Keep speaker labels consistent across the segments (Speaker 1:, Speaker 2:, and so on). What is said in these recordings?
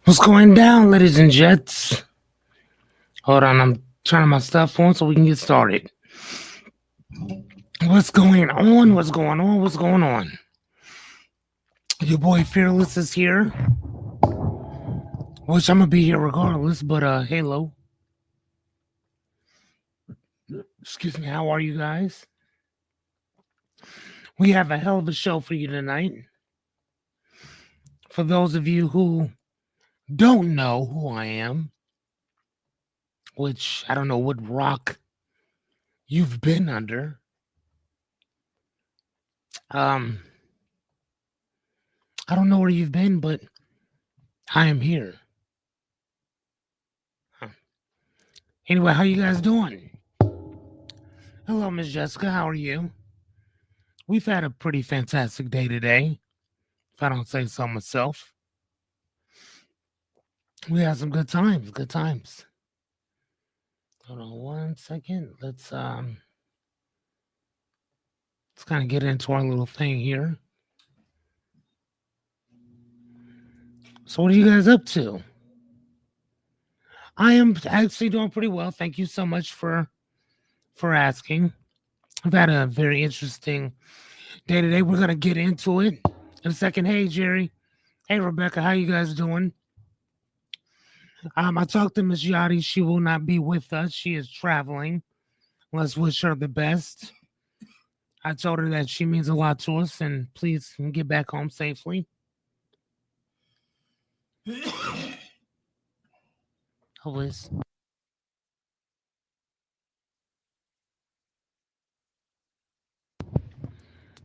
Speaker 1: What's going down, ladies and gents? Hold on, I'm turning my stuff on so we can get started. What's going on? What's going on? What's going on? Your boy Fearless is here, which I'm gonna be here regardless, but hello. Excuse me, how are you guys? We have a hell of a show for you tonight. For those of you who don't know who I am, which I don't know what rock you've been under. I don't know where you've been, but I am here. Anyway, how you guys doing? Hello, Miss Jessica. How are you? We've had a pretty fantastic day today, if I don't say so myself. We had some good times. Good times. Hold on 1 second. Let's kind of get into our little thing here. So, what are you guys up to? I am actually doing pretty well. Thank you so much for asking. I've had a very interesting day today. We're gonna get into it in a second. Hey, Jerry. Hey, Rebecca. How you guys doing? I talked to Miss Yachty. She will not be with us. She is traveling. Let's wish her the best. I told her that she means a lot to us, and please get back home safely. Always.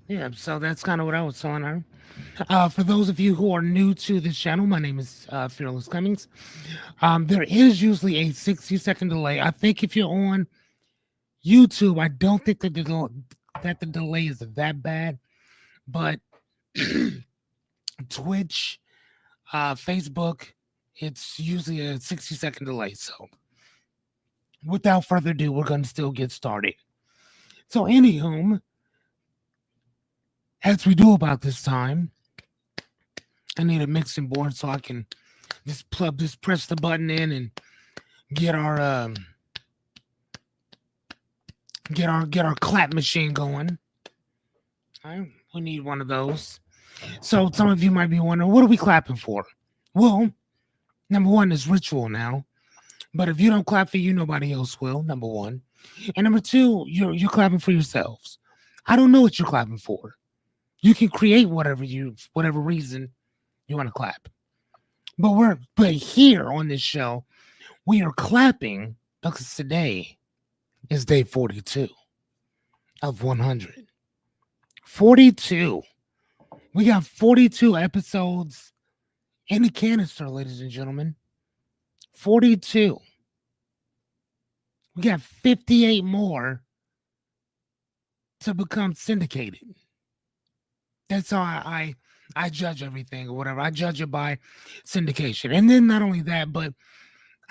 Speaker 1: Yeah, so that's kind of what I was telling her. For those of you who are new to this channel, my name is Fearless Cummings. There is usually a 60-second delay. I think if you're on YouTube, I don't think that the delay is that bad, but Twitch, Facebook, it's usually a 60-second delay. So without further ado, we're going to still get started. So anywho, as we do about this time, I need a mixing board so I can just press the button in and get our clap machine going. All right, we need one of those. So some of you might be wondering, what are we clapping for? Well, number one is ritual now. But if you don't clap for you, nobody else will, number one. And number two, you're clapping for yourselves. I don't know what you're clapping for. You can create whatever reason you want to clap. But here on this show, we are clapping because today is day 42 of 100. 42. We got 42 episodes in the canister, ladies and gentlemen. 42. We got 58 more to become syndicated. That's how I judge everything or whatever. I judge it by syndication. And then not only that, but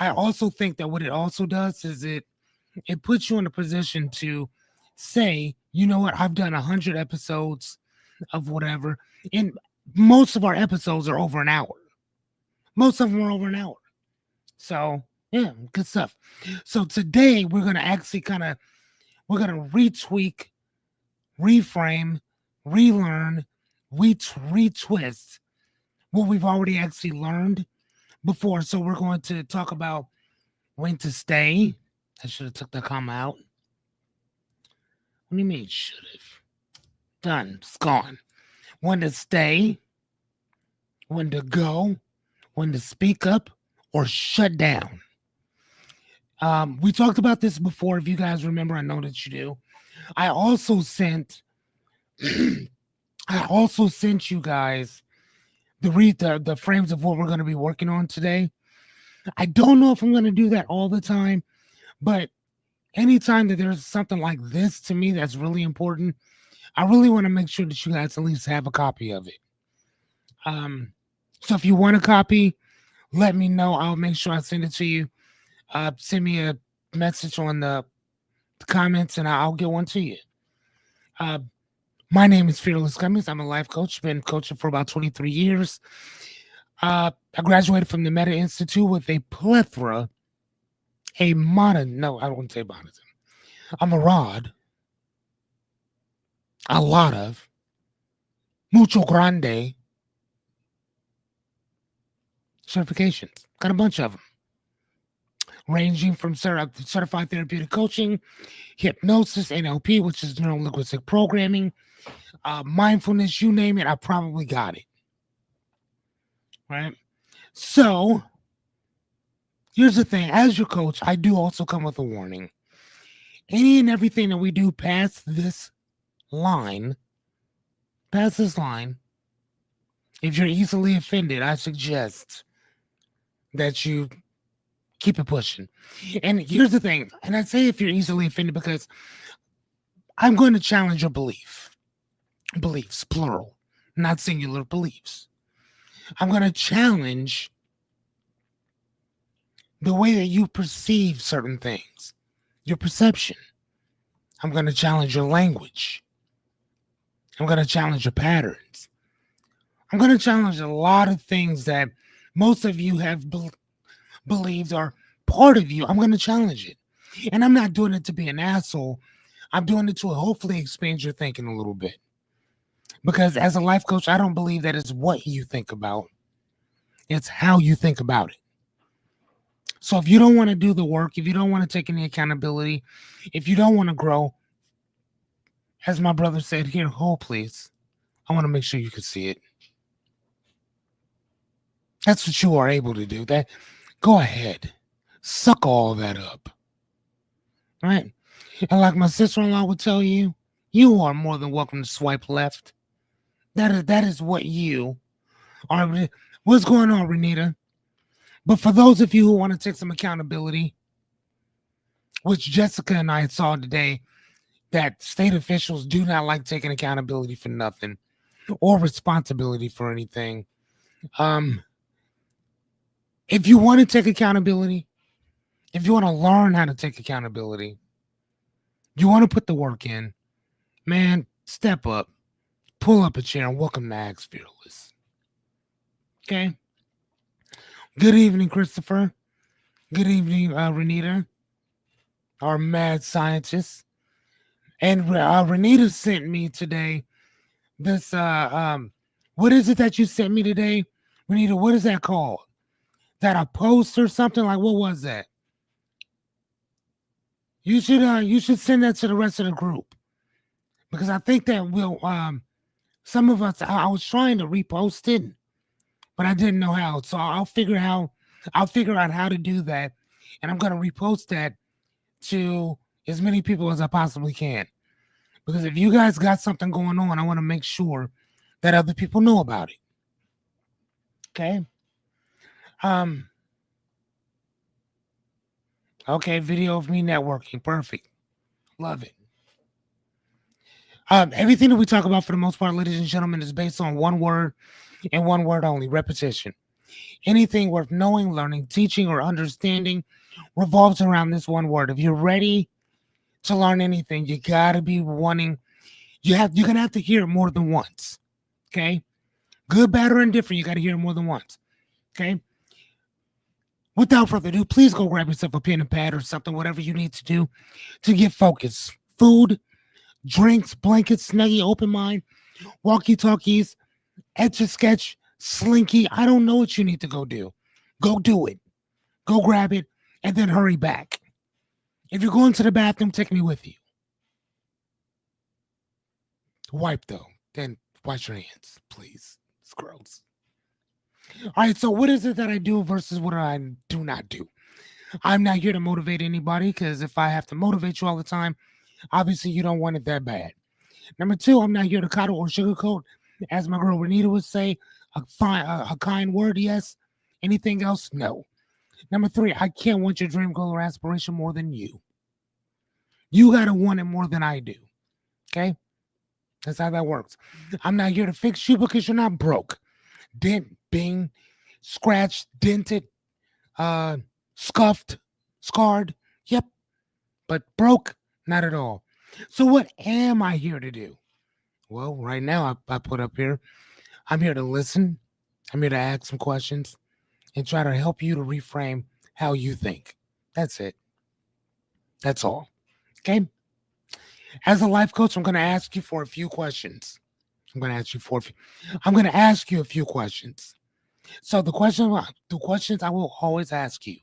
Speaker 1: I also think that what it also does is it puts you in a position to say, you know what, I've done 100 episodes of whatever. And most of our episodes are over an hour. Most of them are over an hour. So, yeah, good stuff. So today we're going to actually we're going to retweak, reframe, relearn, retwist what we've already actually learned before. So we're going to talk about when to stay. I should have took the comma out. What do you mean should have? Done. It's gone. When to stay, when to go, when to speak up or shut down. We talked about this before. If you guys remember, I know that you do. I also sent you guys the frames of what we're going to be working on today. I don't know if I'm going to do that all the time, but anytime that there's something like this to me that's really important, I really want to make sure that you guys at least have a copy of it. So if you want a copy, let me know. I'll make sure I send it to you. Send me a message on the comments and I'll get one to you. My name is Fearless Cummings. I'm a life coach. Been coaching for about 23 years. I graduated from the Meta Institute with a plethora, no, I wouldn't say monoton, a marad, a lot of, mucho grande certifications. Got a bunch of them, ranging from certified therapeutic coaching, hypnosis, NLP, which is neuro linguistic programming, mindfulness, you name it, I probably got it. Right? So, here's the thing, as your coach, I do also come with a warning. Any and everything that we do line, past this line, if you're easily offended, I suggest that you keep it pushing. And here's the thing, and I say if you're easily offended because I'm going to challenge your beliefs, plural, not singular beliefs. I'm going to challenge the way that you perceive certain things, your perception. I'm going to challenge your language. I'm going to challenge your patterns. I'm going to challenge a lot of things that most of you have believed are part of you. I'm going to challenge it. And I'm not doing it to be an asshole. I'm doing it to hopefully expand your thinking a little bit. Because as a life coach, I don't believe that it's what you think about, it's how you think about it. So if you don't want to do the work, if you don't want to take any accountability, if you don't want to grow, as my brother said, here, hold please. I want to make sure you can see it. That's what you are able to do. That go ahead. Suck all that up. Right? And like my sister-in-law would tell you, you are more than welcome to swipe left. That is what you are. What's going on, Renita? But for those of you who want to take some accountability, which Jessica and I saw today, that state officials do not like taking accountability for nothing or responsibility for anything. If you want to take accountability, if you want to learn how to take accountability, you want to put the work in, man, step up, pull up a chair, and welcome to Axe Fearless. Okay? Good evening, Christopher. Good evening, Renita, our mad scientist. And Renita sent me today this, what is it that you sent me today? Renita, what is that called? That a post or something? Like, what was that? You should send that to the rest of the group. Because I think that will, some of us, I was trying to repost it, but I didn't know how. So I'll figure out how to do that. And I'm going to repost that to as many people as I possibly can. Because if you guys got something going on, I want to make sure that other people know about it. Okay. Okay, video of me networking. Perfect. Love it. Everything that we talk about for the most part, ladies and gentlemen, is based on one word and one word only: repetition. Anything worth knowing, learning, teaching, or understanding revolves around this one word. If you're ready to learn anything, you gotta be wanting. You're gonna have to hear it more than once. Okay, good, bad, or indifferent, you gotta hear it more than once. Okay. Without further ado, please go grab yourself a pen and pad or something, whatever you need to do to get focused. Food, drinks, blankets, snuggie, open mind, walkie-talkies, etch-a-sketch, slinky. I don't know what you need to go do. Go do it. Go grab it and then hurry back. If you're going to the bathroom, take me with you. Wipe though. Then wash your hands, please. It's gross. All right, so what is it that I do versus what I do not do? I'm not here to motivate anybody because if I have to motivate you all the time, obviously you don't want it that bad. Number two, I'm not here to coddle or sugarcoat. As my girl Renita would say, a kind word, yes. Anything else, no. Number three, I can't want your dream, goal, or aspiration more than you. You got to want it more than I do. Okay? That's how that works. I'm not here to fix you because you're not broke. Dent, bing, scratched, dented, scuffed, scarred. Yep. But broke, not at all. So what am I here to do? Well, right now I put up here, I'm here to listen, I'm here to ask some questions and try to help you to reframe how you think. That's it. That's all. Okay. As a life coach, I'm going to ask you for a few questions. I'm going to ask you a few questions. So the questions I will always ask you: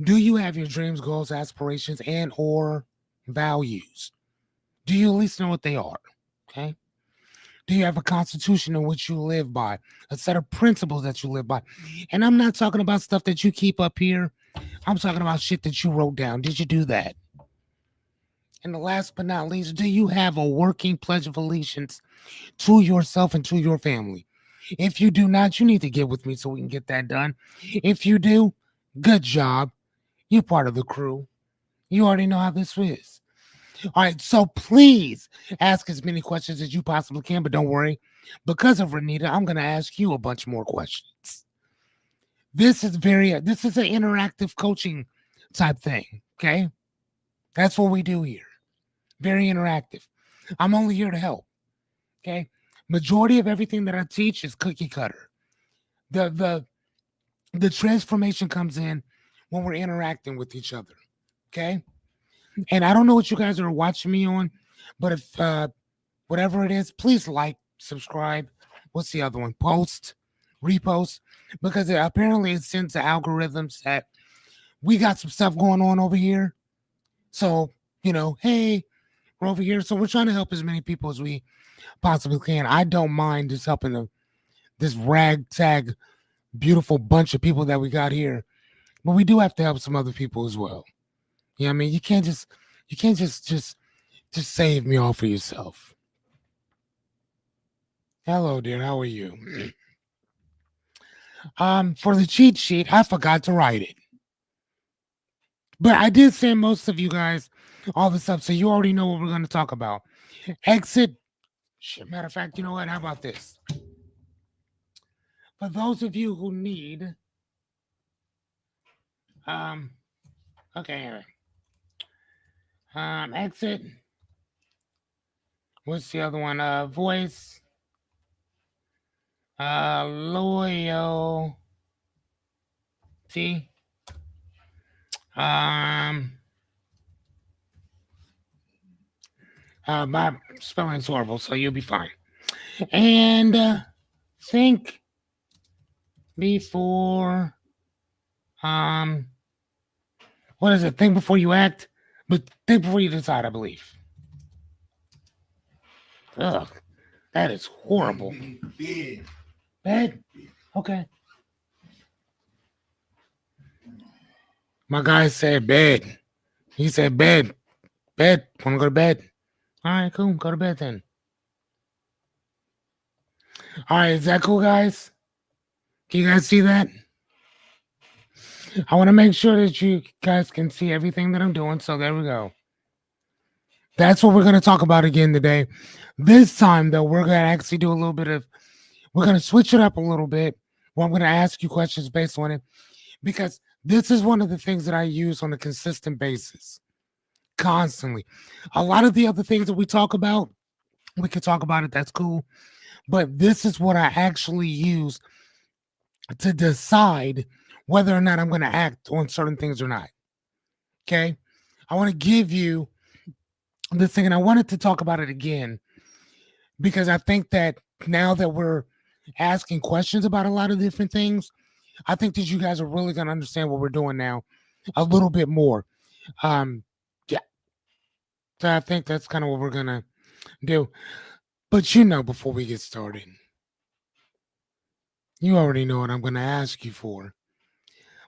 Speaker 1: do you have your dreams, goals, aspirations, and or values? Do you at least know what they are? Okay. Do you have a constitution in which you live by, a set of principles that you live by? And I'm not talking about stuff that you keep up here. I'm talking about shit that you wrote down. Did you do that? And the last but not least, do you have a working pledge of allegiance to yourself and to your family? If you do not, you need to get with me so we can get that done. If you do, good job. You're part of the crew. You already know how this is. All right, so please ask as many questions as you possibly can, but don't worry. Because of Renita, I'm going to ask you a bunch more questions. This is an interactive coaching type thing, okay? That's what we do here. Very interactive. I'm only here to help, okay? Majority of everything that I teach is cookie cutter. The the transformation comes in when we're interacting with each other, okay? And I don't know what you guys are watching me on, but if whatever it is, please like, subscribe. What's the other one? Post, repost, because apparently it sends the algorithms that we got some stuff going on over here. So, hey, we're over here. So we're trying to help as many people as we possibly can. I don't mind just helping this ragtag, beautiful bunch of people that we got here. But we do have to help some other people as well. You know what I mean? You can't just save me all for yourself. Hello, dear. How are you? For the cheat sheet, I forgot to write it. But I did send most of you guys all the stuff, so you already know what we're going to talk about. Exit. Matter of fact, you know what? How about this? For those of you who need, okay, exit. What's the other one? Voice. Loyalty. My spelling's horrible, so you'll be fine. And think before, what is it? Think before you act, but think before you decide, I believe. Ugh, that is horrible. Bed? Okay. My guy said bed. He said bed. Bed. Want to go to bed? All right, cool. Go to bed then. All right, is that cool, guys? Can you guys see that? I want to make sure that you guys can see everything that I'm doing. So there we go. That's what we're going to talk about again today. This time, though, we're going to actually do a little bit of, we're going to switch it up a little bit. Well, I'm going to ask you questions based on it because this is one of the things that I use on a consistent basis, constantly. A lot of the other things that we talk about, we can talk about it. That's cool. But this is what I actually use to decide whether or not I'm going to act on certain things or not. Okay. I want to give you this thing, and I wanted to talk about it again because I think that now that we're asking questions about a lot of different things, I think that you guys are really going to understand what we're doing now a little bit more. Yeah. So I think that's kind of what we're going to do. But before we get started, you already know what I'm going to ask you for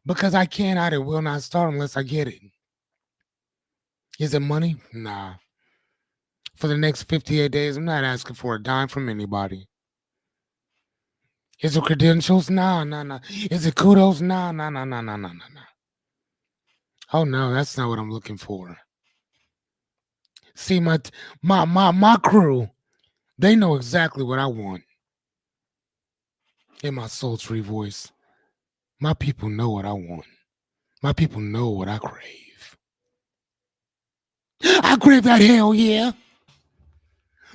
Speaker 1: because I cannot and will not start unless I get it. Is it money? Nah. For the next 58 days, I'm not asking for a dime from anybody. Is it credentials? Nah. Is it kudos? Nah. Oh no, that's not what I'm looking for. See, my crew, they know exactly what I want. In my sultry voice, my people know what I want. My people know what I crave. I crave that hell yeah.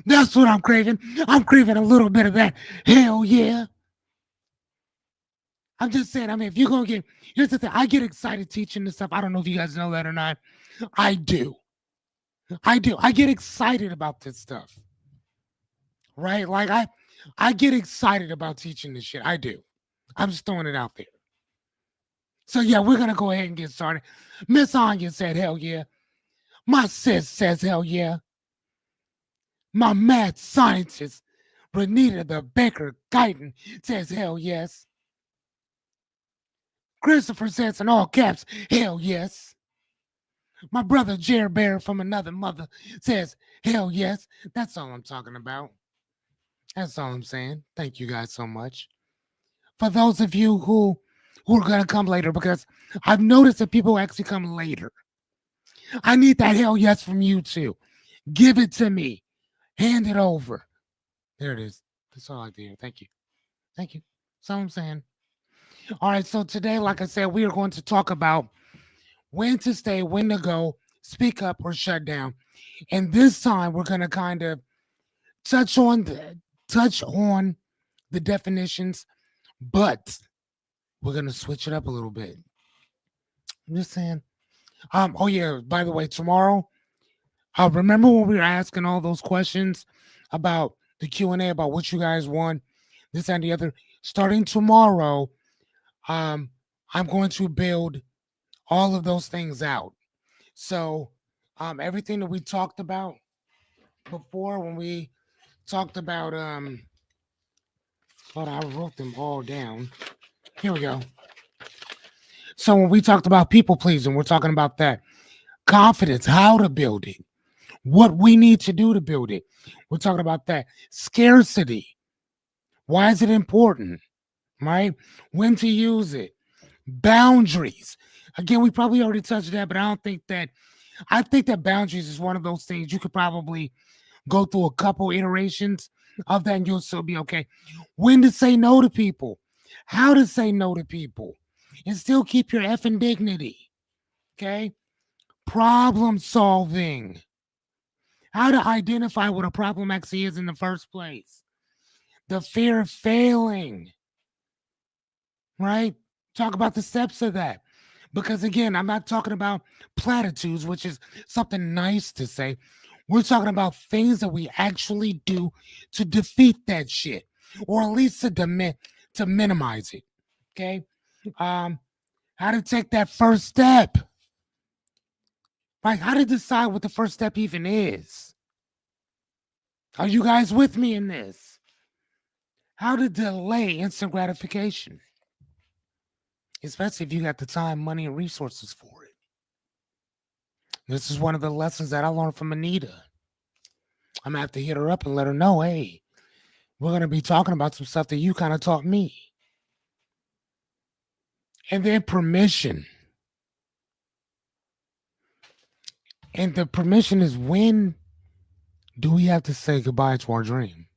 Speaker 1: That's what I'm craving. I'm craving a little bit of that hell yeah. I'm just saying, I mean, if you're gonna get, here's the thing, I get excited teaching this stuff. I don't know if you guys know that or not. I do. I do. I get excited about this stuff. Right? Like I get excited about teaching this shit. I do. I'm just throwing it out there. So yeah, we're gonna go ahead and get started. Miss Anya said, hell yeah. My sis says, hell yeah. My mad scientist, Renita the Baker Guyton, says, hell yes. Christopher says in all caps, hell yes. My brother Jared Bear from another mother says, hell yes. That's all I'm talking about. That's all I'm saying. Thank you guys so much. For those of you who are gonna come later, because I've noticed that people actually come later. I need that hell yes from you too. Give it to me. Hand it over. There it is. That's all I do. Thank you. Thank you. That's all I'm saying. All right. So today, like I said, we are going to talk about when to stay, when to go, speak up or shut down. And this time we're gonna kind of touch on the definitions, but we're gonna switch it up a little bit. I'm just saying. Oh yeah, by the way, tomorrow, remember when we were asking all those questions about the Q&A about what you guys want, this and the other. Starting tomorrow, um, I'm going to build all of those things out. So, everything that we talked about before when we talked about hold on, I wrote them all down. Here we go. So when we talked about people pleasing, we're talking about that. Confidence, how to build it, what we need to do to build it. We're talking about that. Scarcity. Why is it important? Right? When to use it. Boundaries. Again, we probably already touched that, but I think that boundaries is one of those things you could probably go through a couple iterations of that and you'll still be okay. When to say no to people, how to say no to people, and still keep your effing dignity. Okay? Problem solving. How to identify what a problem actually is in the first place. The fear of failing, right? Talk about the steps of that. Because again, I'm not talking about platitudes, which is something nice to say. We're talking about things that we actually do to defeat that shit, or at least to minimize it. Okay, um, how to take that first step, like how to decide what the first step even is. Are you guys with me in this? How to delay instant gratification, especially if you got the time, money, and resources for it. This is one of the lessons that I learned from Anita. I'm gonna have to hit her up and let her know, hey, we're gonna be talking about some stuff that you kind of taught me. And then permission. And the permission is, when do we have to say goodbye to our dream?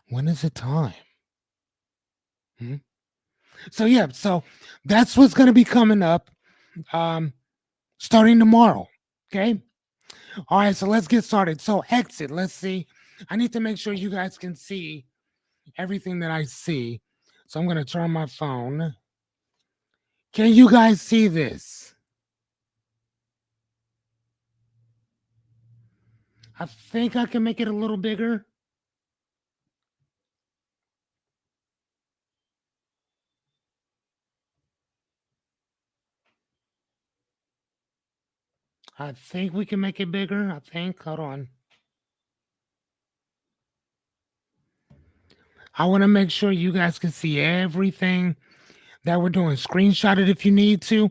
Speaker 1: When is it time? Hmm? So yeah, so that's what's gonna be coming up starting tomorrow. Okay. All right, so let's get started. So exit. Let's see. I need to make sure you guys can see everything that I see. So I'm gonna turn my phone. Can you guys see this? I think I can make it a little bigger. I think we can make it bigger. I think. Hold on. I want to make sure you guys can see everything that we're doing. Screenshot it if you need to.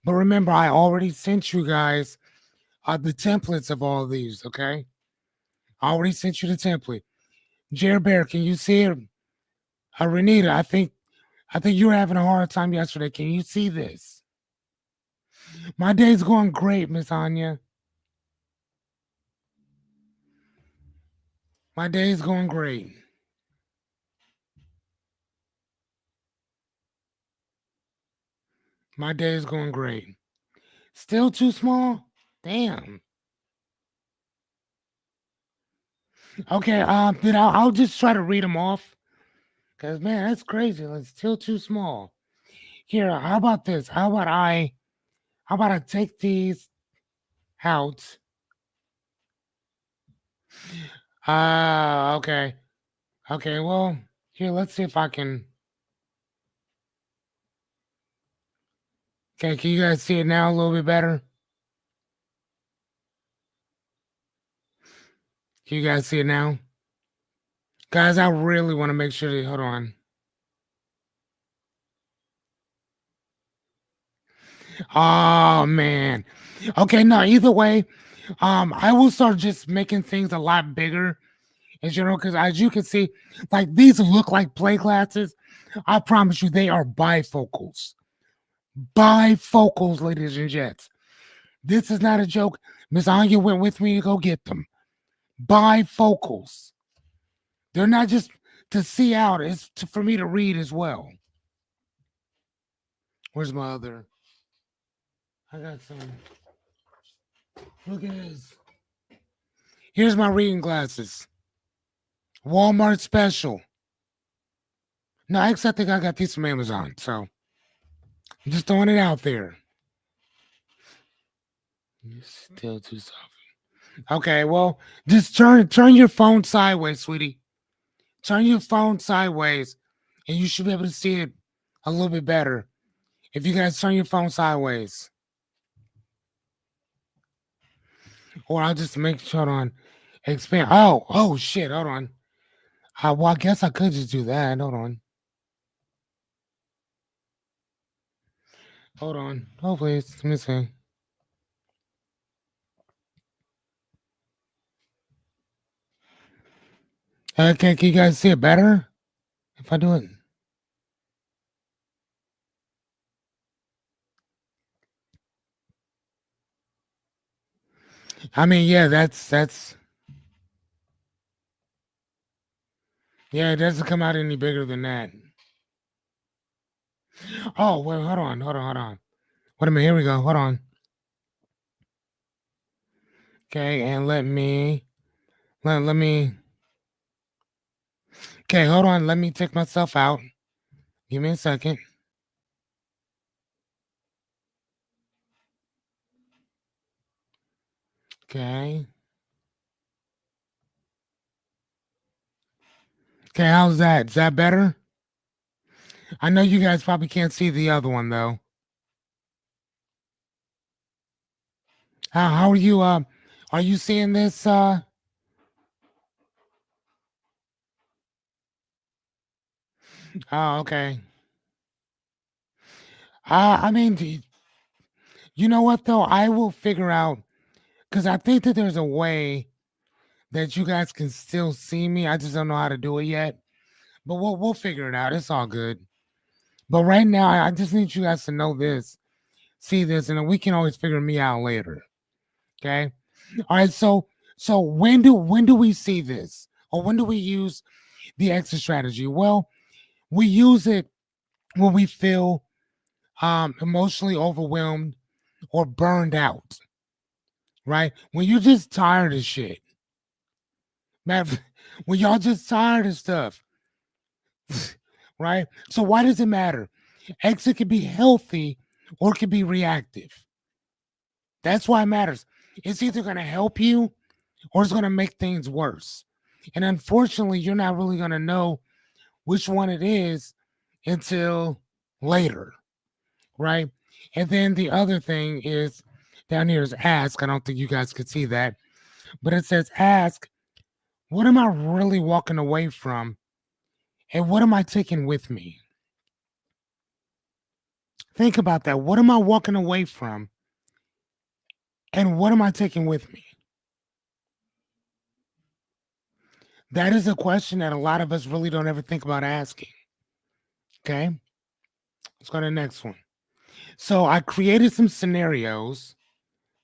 Speaker 1: But remember, I already sent you guys the templates of all of these, okay? I already sent you the template. Jared Bear, can you see it? Renita, I think you were having a hard time yesterday. Can you see this? My day's going great, Miss Anya. My day's going great. My day's going great. Still too small? Damn. Okay, I'll just try to read them off Cause man, that's crazy. It's still too small. Here, how about this? How about I take these out? Okay. Okay, well, here, let's see if I can. Okay, can you guys see it now a little bit better? Can you guys see it now? Guys, I really want to make sure that, hold on. Oh man. Okay, no, either way, I will start just making things a lot bigger in general, because as you can see, like these look like play glasses. I promise you they are bifocals. Bifocals, ladies and gents. This is not a joke. Miss Anya went with me to go get them. Bifocals. They're not just to see out, it's for me to read as well. Where's my other? I got some. Look at this. Here's my reading glasses. Walmart special. No, actually, I think I got these from Amazon. So I'm just throwing it out there. Still too soft. Okay, well, just turn your phone sideways, sweetie. Turn your phone sideways, and you should be able to see it a little bit better. If you guys turn your phone sideways. Or I'll just make sure on expand. Oh shit, hold on. Well, I guess I could just do that. Hold on. Hold on. Oh, please. Let me see. Okay, can you guys see it better if I do it? I mean, yeah, that's yeah, it doesn't come out any bigger than that. Oh, well, hold on. Wait a minute, here we go. Hold on. Okay, and let me okay, hold on. Let me take myself out. Give me a second. Okay. Okay, how's that? Is that better? I know you guys probably can't see the other one though. How are you seeing this oh okay. I mean you know what though? I will figure out because I think that there's a way that you guys can still see me. I just don't know how to do it yet. But we'll figure it out. It's all good. But right now, I just need you guys to know this, see this, and then we can always figure me out later. Okay. All right. So when do we see this, or when do we use the exit strategy? Well, we use it when we feel emotionally overwhelmed or burned out. Right? When you're just tired of shit, man. When y'all just tired of stuff, right? So why does it matter? Exit can be healthy or it can be reactive. That's why it matters. It's either going to help you or it's going to make things worse. And unfortunately, you're not really going to know which one it is until later, right? And then the other thing is down here is ask. I don't think you guys could see that, but it says ask, what am I really walking away from? And what am I taking with me? Think about that. What am I walking away from? And what am I taking with me? That is a question that a lot of us really don't ever think about asking. Okay. Let's go to the next one. So I created some scenarios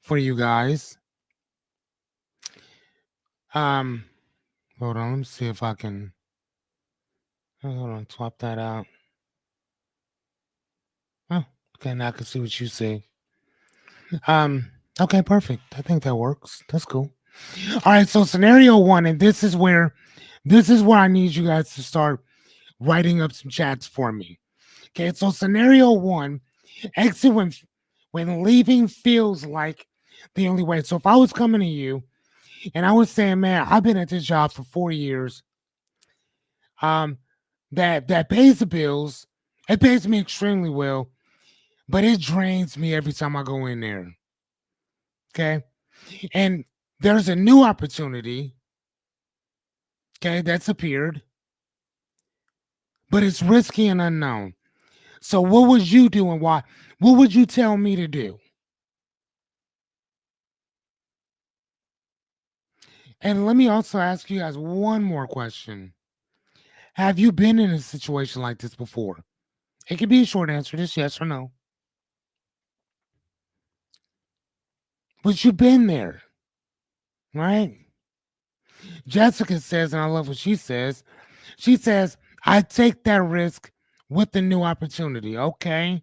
Speaker 1: for you guys. Um, hold on, let me see if I can hold on, swap that out. Oh, okay, now I can see what you see. Okay, perfect. I think that works. That's cool. All right, so scenario one, and this is where I need you guys to start writing up some chats for me. Okay, so scenario one, exit when leaving feels like the only way. So if I was coming to you and I was saying, man, I've been at this job for 4 years, um, that pays the bills, it pays me extremely well, but it drains me every time I go in there. Okay. And there's a new opportunity, okay, that's appeared, but it's risky and unknown. So what would you do and why? What would you tell me to do? And let me also ask you guys one more question. Have you been in a situation like this before? It could be a short answer, just yes or no. But you've been there, right? Jessica says, and I love what she says, I take that risk with the new opportunity. Okay.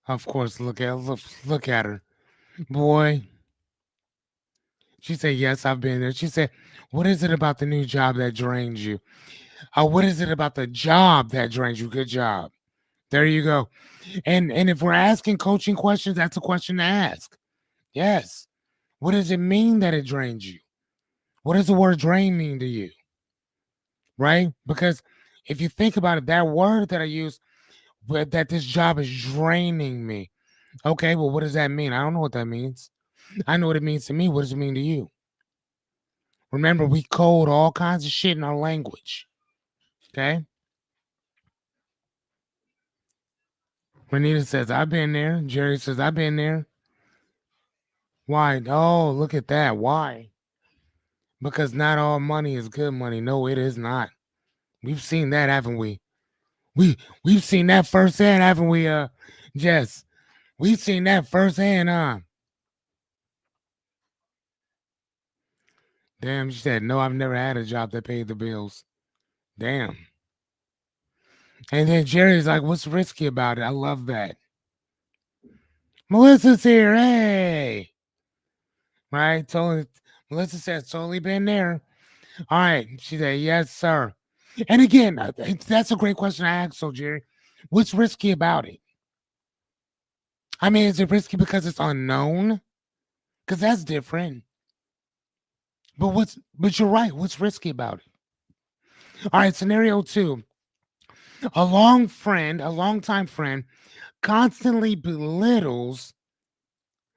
Speaker 1: Of course, look at her. Boy, she said, yes, I've been there. She said, what is it about the new job that drains you? What is it about the job that drains you? Good job. There you go. And if we're asking coaching questions, that's a question to ask. Yes. What does it mean that it drains you? What does the word drain mean to you? Right? Because if you think about it, that word that I use, that this job is draining me. Okay, well, what does that mean? I don't know what that means. I know what it means to me. What does it mean to you? Remember, we code all kinds of shit in our language. Okay? Renita says, I've been there. Jerry says, I've been there. Why? Oh, look at that. Why? Because not all money is good money. No, it is not. We've seen that, haven't we? We've seen that firsthand, haven't we, Jess? We've seen that firsthand, huh? Damn, she said, no, I've never had a job that paid the bills. Damn. And then Jerry's like, what's risky about it? I love that. Melissa's here. Hey. Right? Totally. Melissa says, totally been there. All right. She said, yes, sir. And again, that's a great question I asked. So, Jerry, what's risky about it? I mean, is it risky because it's unknown? Because that's different. But you're right. What's risky about it? All right, scenario two. A longtime friend constantly belittles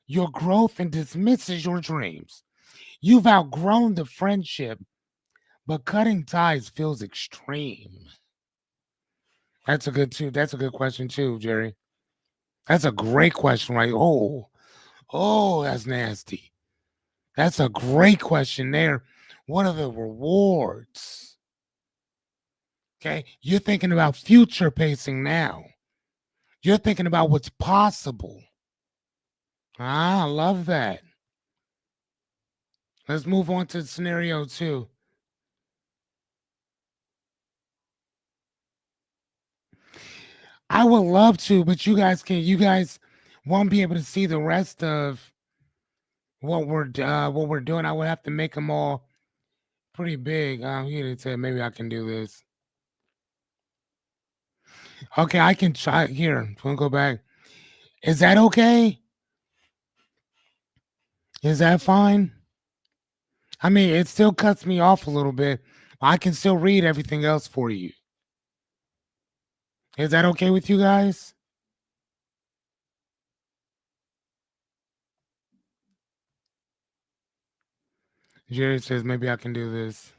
Speaker 1: your growth and dismisses your dreams. You've outgrown the friendship, but cutting ties feels extreme. That's a good question too, Jerry. That's a great question, right? Oh, that's nasty. That's a great question there. What are the rewards? Okay. You're thinking about future pacing now. You're thinking about what's possible. I love that. Let's move on to scenario two. I would love to, but you guys won't be able to see the rest of what we're doing. I would have to make them all pretty big. Here it said maybe I can do this. Okay, I can try here. We'll go back. Is that okay? Is that fine? I mean, it still cuts me off a little bit. I can still read everything else for you. Is that okay with you guys? Jerry says maybe I can do this.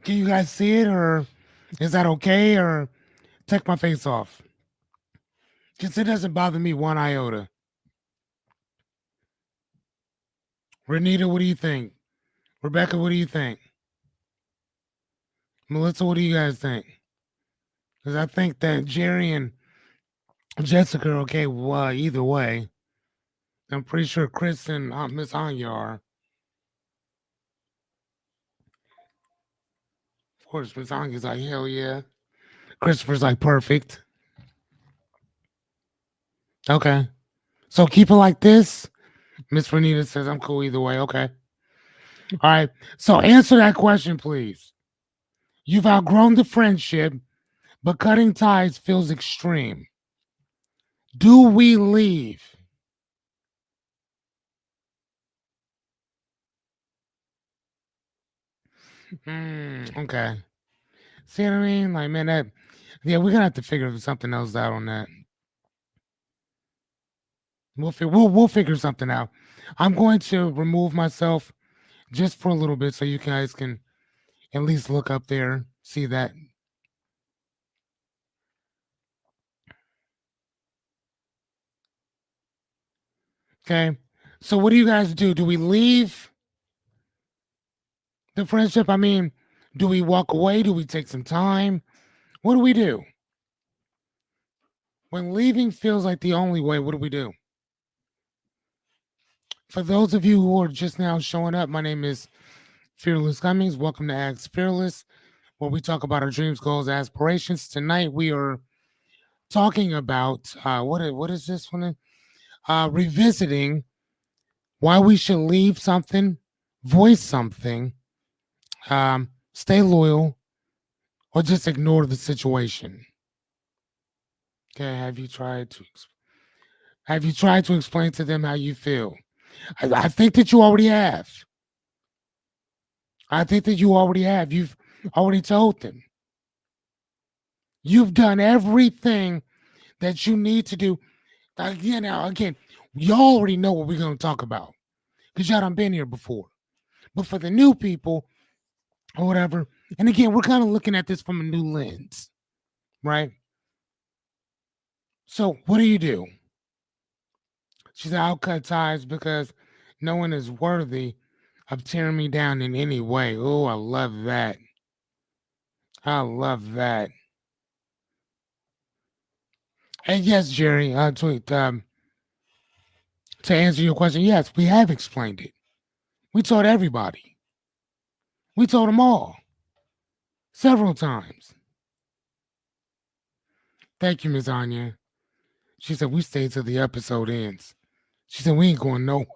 Speaker 1: Can you guys see it, or is that okay, or take my face off? Because it doesn't bother me one iota. Renita, what do you think? Rebecca, what do you think? Melissa, what do you guys think? Because I think that Jerry and Jessica are okay either way. I'm pretty sure Chris and Miss Anya are. course, Miss Anya's like, hell yeah. Christopher's like, perfect. Okay. So keep it like this. Miss Renita says, I'm cool either way. Okay. All right. So answer that question, please. You've outgrown the friendship, but cutting ties feels extreme. Do we leave? Okay. See what I mean? Like, man, that, yeah, we're gonna have to figure something else out on that. We'll figure something out. I'm going to remove myself just for a little bit so you guys can at least look up there, see that. Okay. So what do you guys do? Do we leave the friendship? I mean, do we walk away? Do we take some time? What do we do? When leaving feels like the only way, what do we do? For those of you who are just now showing up, my name is Fearless Cummings. Welcome to Ask Fearless, where we talk about our dreams, goals, aspirations. Tonight we are talking about what is this one? Revisiting why we should leave something, voice something, stay loyal, or just ignore the situation. Okay, have you tried to explain to them how you feel? I think that you already have. I think that you already have. You've already told them. You've done everything that you need to do. Again, y'all already know what we're going to talk about because y'all done been here before. But for the new people or whatever, and again, we're kind of looking at this from a new lens, right? So what do you do? She said, I'll cut ties because no one is worthy of tearing me down in any way. Oh, I love that. I love that. And yes, Jerry, to answer your question, yes, we have explained it. We told everybody. We told them all several times. Thank you, Miss Anya. She said, we stayed till the episode ends. She said, we ain't going nowhere.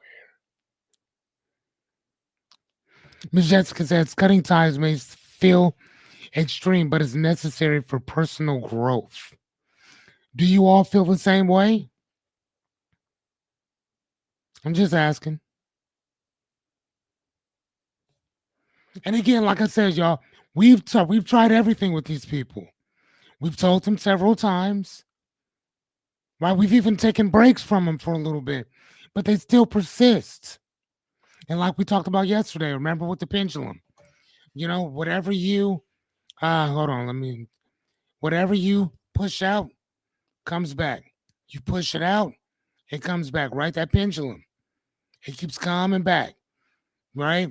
Speaker 1: Miss Jessica says, cutting ties may feel extreme, but it's necessary for personal growth. Do you all feel the same way? I'm just asking. And again, like I said, y'all, we've tried everything with these people. We've told them several times, right? We've even taken breaks from them for a little bit, but they still persist. And like we talked about yesterday, remember with the pendulum, whatever you, hold on, whatever you push out comes back. You push it out, it comes back, right? That pendulum, it keeps coming back, right?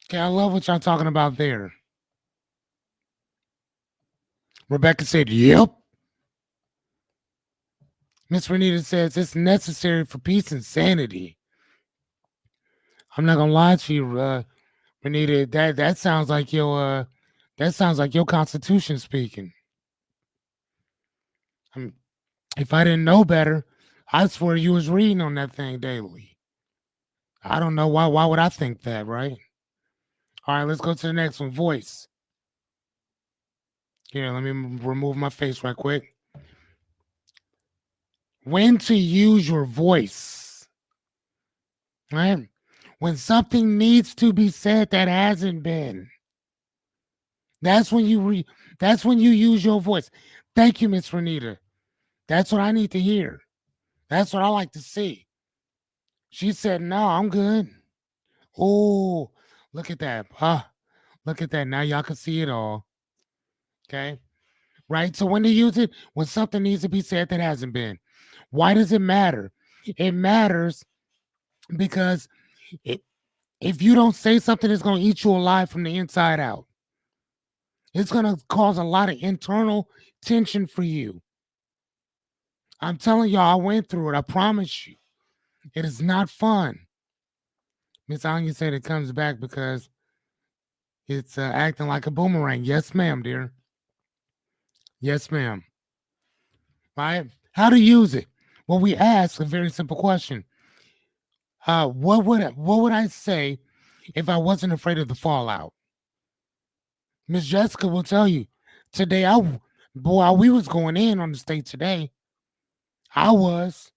Speaker 1: Okay, I love what y'all talking about there. Rebecca said, yep. Miss Renita says it's necessary for peace and sanity. I'm not gonna lie to you, Renita. That sounds like your constitution speaking. If I didn't know better, I swear you was reading on that thing daily. I don't know why. Why would I think that, right? All right, let's go to the next one. Voice. Here, let me remove my face right quick. When to use your voice, right? When something needs to be said that hasn't been. That's when that's when you use your voice. Thank you, Miss Renita. That's what I need to hear. That's what I like to see. She said, no, I'm good. Oh, look at that. Look at that. Now y'all can see it all. Okay. Right. So when to use it? When something needs to be said that hasn't been. Why does it matter? It matters because it, if you don't say something, it's going to eat you alive from the inside out. It's going to cause a lot of internal tension for you. I'm telling y'all, I went through it. I promise you. It is not fun. Miss Anya said it comes back because It's acting like a boomerang. Yes, ma'am, dear. Yes, ma'am. Right? How to use it? Well, we ask a very simple question. What would I say if I wasn't afraid of the fallout? Miss Jessica will tell you today. While we was going in on the state today, I was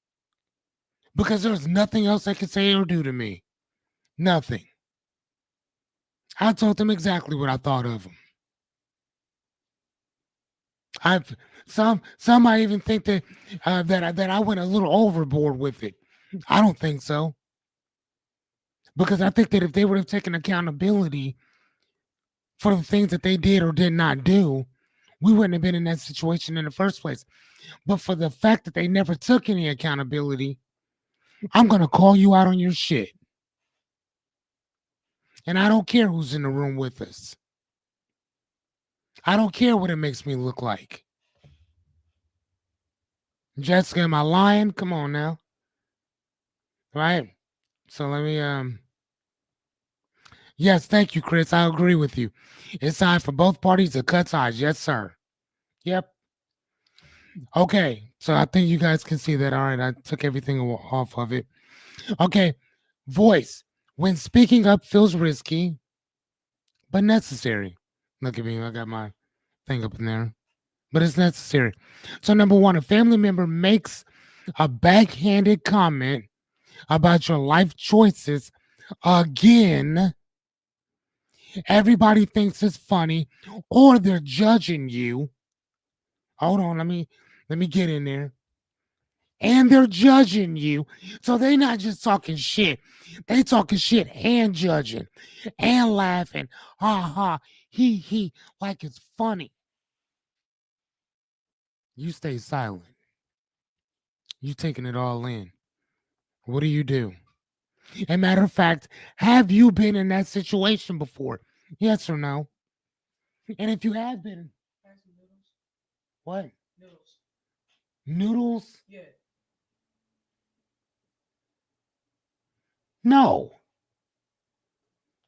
Speaker 1: because there's nothing else they could say or do to me. Nothing. I told them exactly what I thought of them. I've some might even think that that I went a little overboard with it. I don't think so because I think that if they would have taken accountability for the things that they did or did not do, we wouldn't have been in that situation in the first place. But for the fact that they never took any accountability, I'm gonna call you out on your shit, and I don't care who's in the room with us. I don't care what it makes me look like. Jessica, am I lying? Come on now, right? So let me Yes, thank you, Chris. I agree with you. It's time for both parties to cut ties. Yes, sir. Yep. Okay. So I think you guys can see that. All right. I took everything off of it. Okay. Voice. When speaking up feels risky, but necessary. Look at me. I got my thing up in there. But it's necessary. So, number one, a family member makes a backhanded comment about your life choices again. Everybody thinks it's funny or they're judging you. Hold on, let me get in there. And they're judging you. So they not just talking shit. They talking shit and judging and laughing. Ha ha. He like it's funny. You stay silent. You taking it all in. What do you do? As a matter of fact, have you been in that situation before? Yes or no? And if you have been, what? Noodles? No.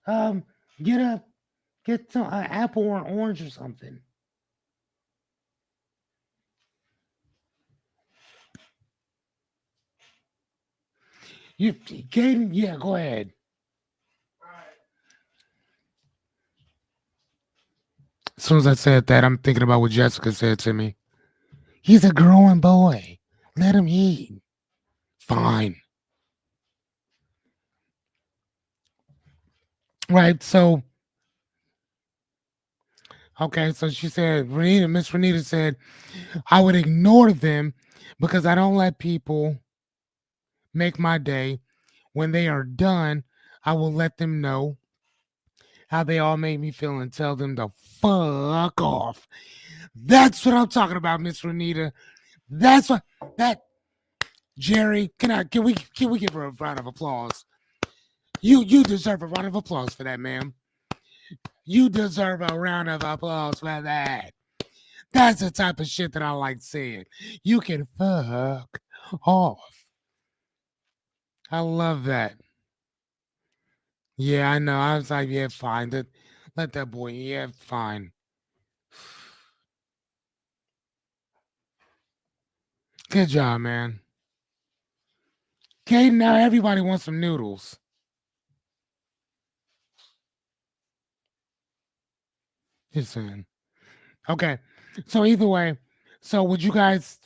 Speaker 1: Um, get a get some apple or an orange or something. You, Caden, yeah, go ahead. As soon as I said that, I'm thinking about what Jessica said to me. He's a growing boy. Let him eat. Fine. Right. So, okay. So she said, Miss Renita said, I would ignore them because I don't let people make my day. When they are done, I will let them know how they all made me feel and tell them to fuck off. That's what I'm talking about, Miss Renita. That's what that Jerry. Can we give her a round of applause? You deserve a round of applause for that, ma'am. You deserve a round of applause for that. That's the type of shit that I like saying. You can fuck off. I love that. Yeah, I know. I was like, yeah, fine. Let that boy. Yeah, fine. Good job, man. Okay, now everybody wants some noodles. Just saying. Okay. So either way, so would you guys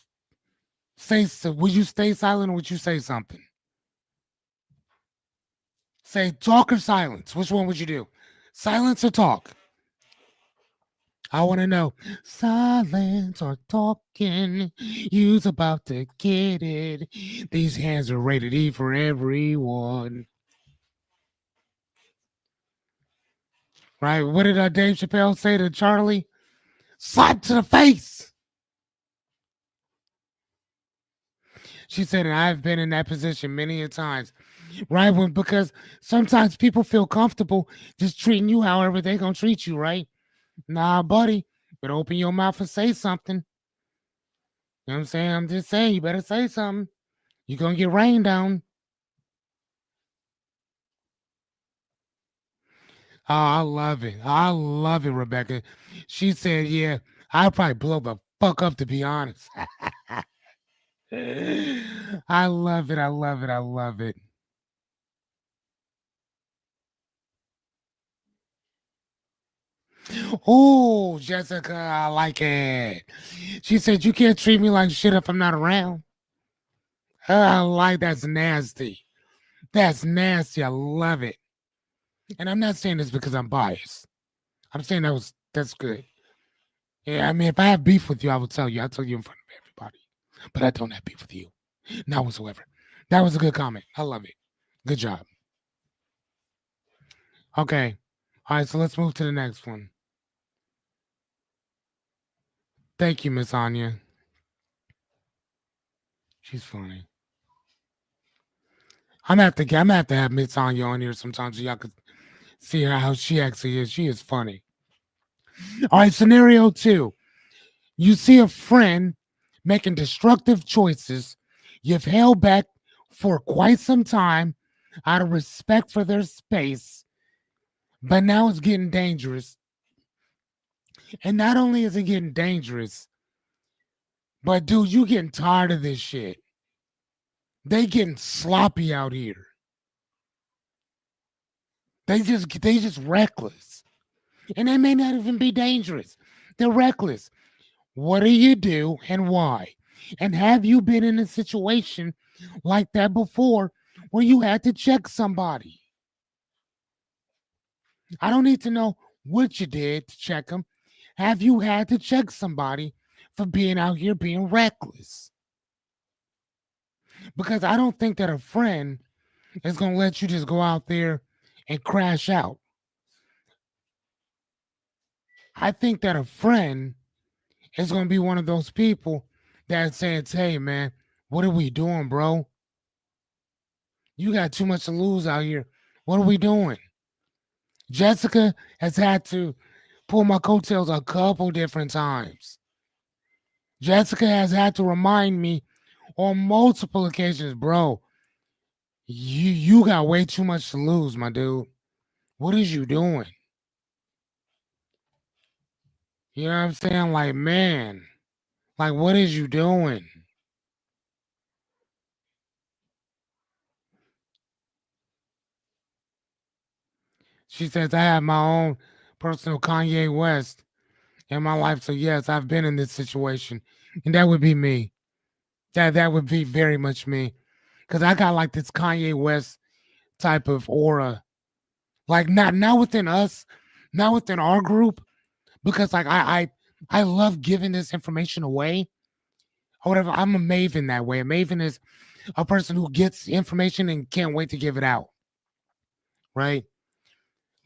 Speaker 1: say? So would you stay silent or would you say something? Say talk or silence. Which one would you do? Silence or talk? I want to know. Silence or talking? You's about to get it. These hands are rated E for everyone. Right? What did Dave Chappelle say to Charlie? Slap to the face. She said, and I've been in that position many a times. Right? Because sometimes people feel comfortable just treating you however they gonna treat you, right? Nah, buddy. Better open your mouth and say something. You know what I'm saying? I'm just saying, you better say something. You're gonna get rained down. Oh, I love it. I love it, Rebecca. She said, "Yeah, I'll probably blow the fuck up to be honest." I love it. I love it. I love it. Oh, Jessica, I like it. She said, "You can't treat me like shit if I'm not around." I like that's nasty. That's nasty. I love it. And I'm not saying this because I'm biased. I'm saying that's good. Yeah, I mean, if I have beef with you, I will tell you. I'll tell you in front of everybody. But I don't have beef with you. Not whatsoever. That was a good comment. I love it. Good job. Okay. All right, so let's move to the next one. Thank you, Miss Anya. She's funny. I'm gonna have to have Miss Anya on here sometimes so y'all could see how she actually is. She is funny. All right, scenario two. You see a friend making destructive choices you've held back for quite some time out of respect for their space, but now it's getting dangerous. And not only is it getting dangerous, but dude, you getting tired of this shit. They getting sloppy out here. They just reckless. And they may not even be dangerous. They're reckless. What do you do and why? And have you been in a situation like that before where you had to check somebody? I don't need to know what you did to check them. Have you had to check somebody for being out here being reckless? Because I don't think that a friend is going to let you just go out there and crash out. I think that a friend is going to be one of those people that says, "Hey, man, what are we doing, bro? You got too much to lose out here. What are we doing?" Jessica has had to pull my coattails a couple different times. Jessica has had to remind me on multiple occasions, bro, you got way too much to lose, my dude. What is you doing? You know what I'm saying? Like, man, like, what is you doing? She says, I have my own personal Kanye West in my life. So, yes, I've been in this situation. And that would be me. That would be very much me. Because I got like this Kanye West type of aura. Like, not within us, not within our group. Because, like, I love giving this information away or whatever. I'm a maven that way. A maven is a person who gets information and can't wait to give it out, right?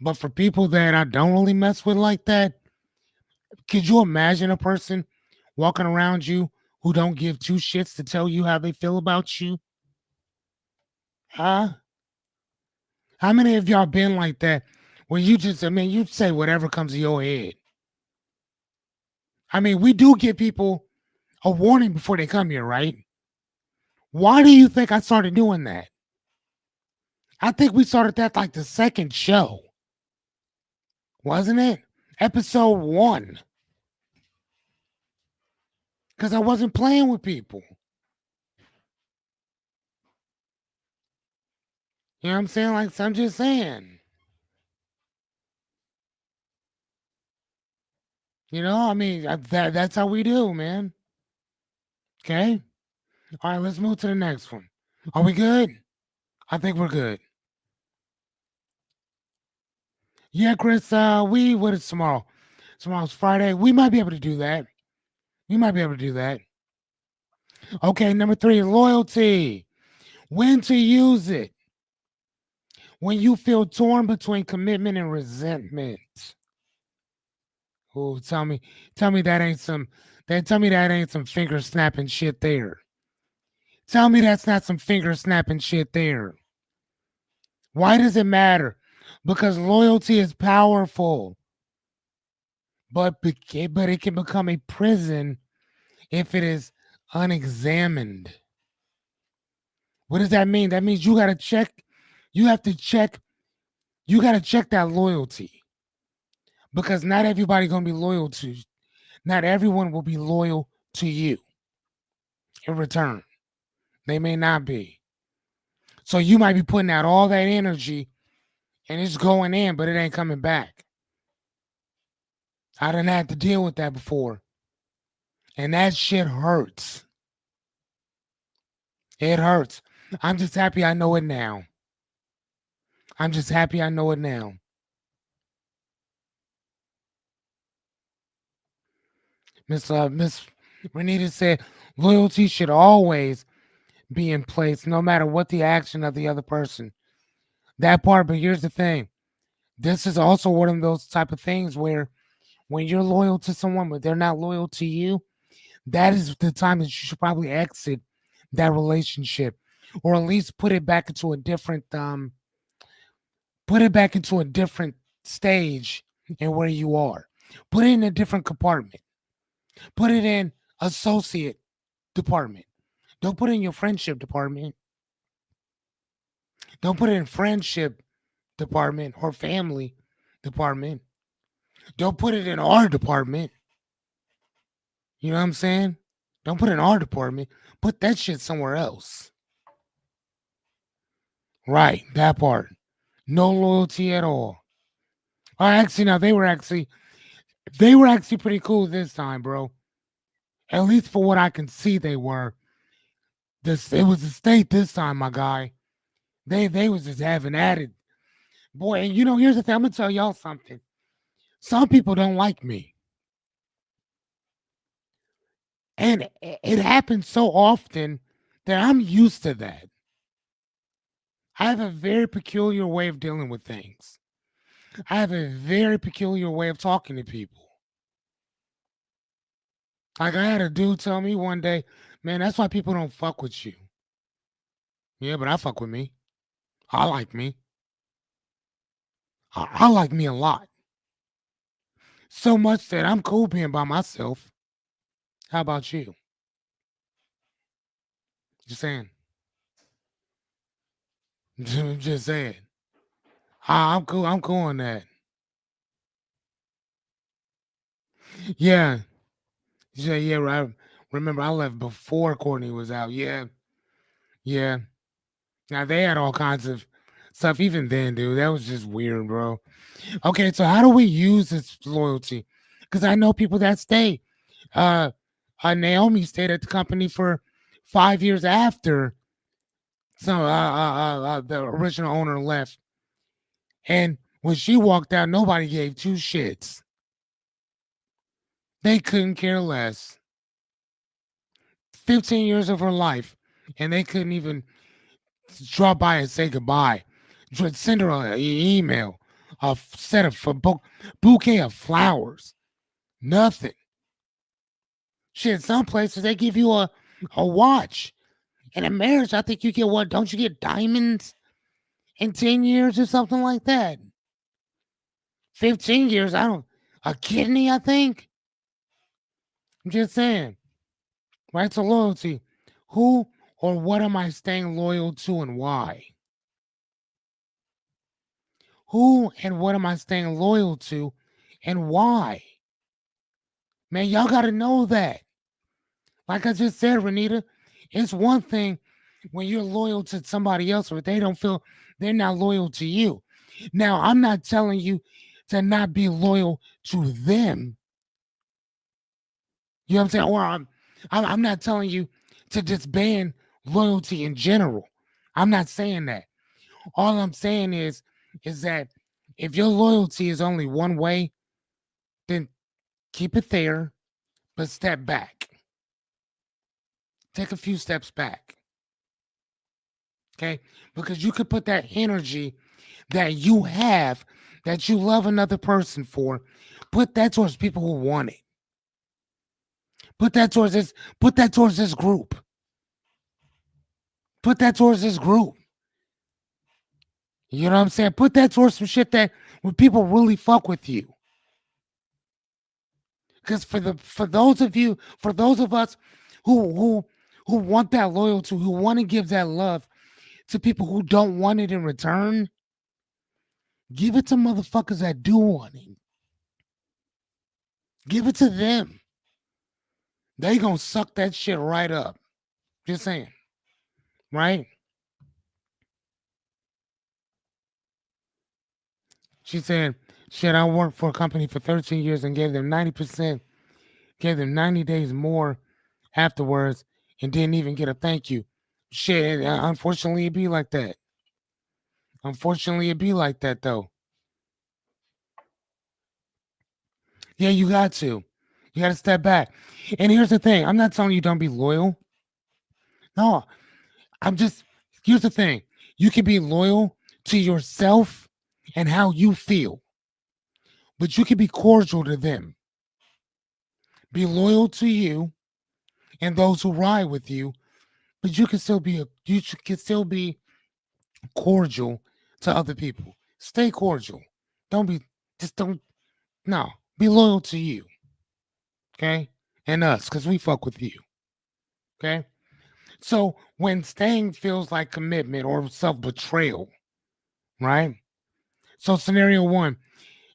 Speaker 1: But for people that I don't really mess with like that, could you imagine a person walking around you who don't give two shits to tell you how they feel about you? Huh? How many of y'all been like that where you just, I mean, you say whatever comes to your head? I mean, we do give people a warning before they come here, right? Why do you think I started doing that? I think we started that like the second show, wasn't it? Episode one. Because I wasn't playing with people. You know what I'm saying? Like, so I'm just saying. You know, I mean, that's how we do, man. Okay. All right, let's move to the next one. Are we good? I think we're good. Yeah, Chris, what is tomorrow? Tomorrow's Friday. We might be able to do that. We might be able to do that. Okay, number three, loyalty. When to use it. When you feel torn between commitment and resentment. Oh, tell me that ain't some finger snapping shit there. Tell me that's not some finger snapping shit there. Why does it matter? Because loyalty is powerful, but it can become a prison if it is unexamined. What does that mean? That means you got to check. You have to check You got to check that loyalty because not everybody going to be loyal to. Not everyone will be loyal to you in return. They may not be. So you might be putting out all that energy and it's going in, but it ain't coming back. I done had to deal with that before. And that shit hurts. It hurts. I'm just happy I know it now. I'm just happy I know it now. Miss Renita said loyalty should always be in place no matter what the action of the other person. That part, but here's the thing. This is also one of those type of things where when you're loyal to someone but they're not loyal to you, that is the time that you should probably exit that relationship or at least put it back into a different stage and where you are. Put it in a different compartment. Put it in associate department. Don't put it in your friendship department. Don't put it in friendship department or family department. Don't put it in our department. You know what I'm saying? Don't put it in our department. Put that shit somewhere else. Right, that part. No loyalty at all. Actually, no, they were actually pretty cool this time, bro. At least for what I can see, they were. It was the state this time, my guy. They was just having at it, boy. And here's the thing. I'm gonna tell y'all something. Some people don't like me, and it happens so often that I'm used to that. I have a very peculiar way of dealing with things. I have a very peculiar way of talking to people. Like I had a dude tell me one day, man, that's why people don't fuck with you. Yeah, but I fuck with me. I like me. I like me a lot. So much that I'm cool being by myself. How about you? Just saying. Just saying. I'm cool. I'm cool on that. Yeah. Yeah, yeah, right. Remember, I left before Courtney was out. Yeah. Yeah. Now they had all kinds of stuff even then, dude. That was just weird, bro. Okay, so how do we use this loyalty? Because I know people that stay. Uh, Naomi stayed at the company for 5 years after the original owner left, and when she walked out, nobody gave two shits. They couldn't care less. 15 years of her life, and they couldn't even drop by and say goodbye. Send her an email, a set of bouquet of flowers. Nothing. Shit, some places they give you a watch. In a marriage, I think you get what? Don't you get diamonds in 10 years or something like that? 15 years, I don't. A kidney, I think. I'm just saying. Right to loyalty. Who or what am I staying loyal to and why? Who and what am I staying loyal to and why? Man, y'all got to know that. Like I just said, Renita, it's one thing when you're loyal to somebody else, but they don't feel they're not loyal to you. Now, I'm not telling you to not be loyal to them. You know what I'm saying? Or I'm not telling you to disband loyalty in general. I'm not saying that. All I'm saying is that if your loyalty is only one way, then keep it there, but step back. Take a few steps back. Okay? Because you could put that energy that you have, that you love another person for, put that towards people who want it. Put that towards this group. Put that towards this group. You know what I'm saying? Put that towards some shit that when people really fuck with you. Because for those of us who want that loyalty, who want to give that love to people who don't want it in return, Give it to motherfuckers that do want it. Give it to them. They gonna suck that shit right up. Just saying. Right? She said, shit, I worked for a company for 13 years and gave them 90%, gave them 90 days more afterwards and didn't even get a thank you. Shit, unfortunately, it be like that. Unfortunately, it be like that, though. Yeah, you got to. You got to step back. And here's the thing. I'm not telling you don't be loyal. No, here's the thing. You can be loyal to yourself and how you feel, but you can be cordial to them. Be loyal to you and those who ride with you, but can still be cordial to other people. Stay cordial. Don't be just don't no. Be loyal to you. Okay? And us, because we fuck with you. Okay? So when staying feels like commitment or self-betrayal, right? So scenario one,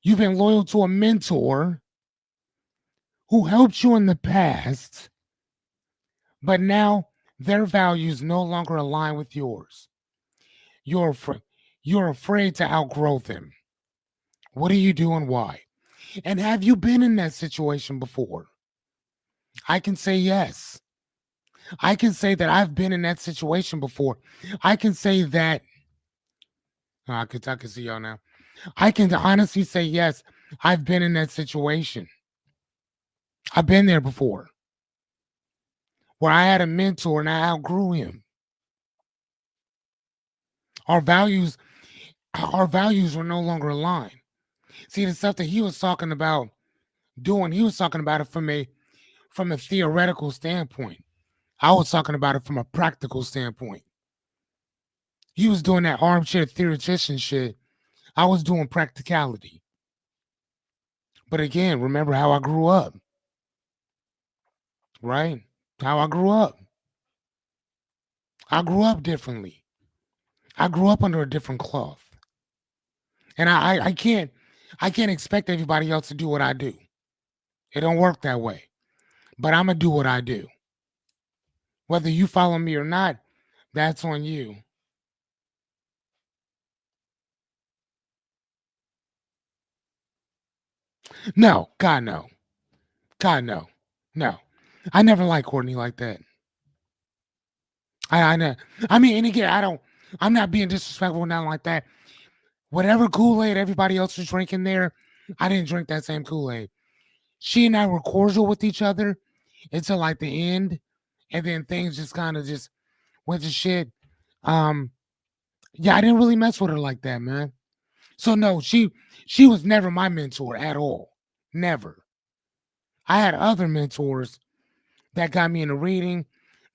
Speaker 1: you've been loyal to a mentor who helped you in the past, but now their values no longer align with yours. You're afraid. You're afraid to outgrow them. What do you do and why? And have you been in that situation before? I can say yes. I can say that I've been in that situation before. I can say that I can see y'all now. I can honestly say yes. I've been in that situation. I've been there before where I had a mentor and I outgrew him. Our values, our values were no longer aligned. See, the stuff that he was talking about doing, he was talking about it from a theoretical standpoint. I was talking about it from a practical standpoint. He was doing that armchair theoretician shit. I was doing practicality. But again, remember how I grew up, right? How I grew up. I grew up differently. I grew up under a different cloth. And I can't expect everybody else to do what I do. It don't work that way. But I'm gonna do what I do. Whether you follow me or not, that's on you. No, God no. God no. No. I never liked Courtney like that. I know. I mean, and again, I'm not being disrespectful, nothing like that. Whatever Kool-Aid everybody else was drinking there, I didn't drink that same Kool-Aid. She and I were cordial with each other until like the end, and then things just kind of just went to shit. Um, yeah, I didn't really mess with her like that, man. So no, she was never my mentor at all. Never. I had other mentors that got me into reading,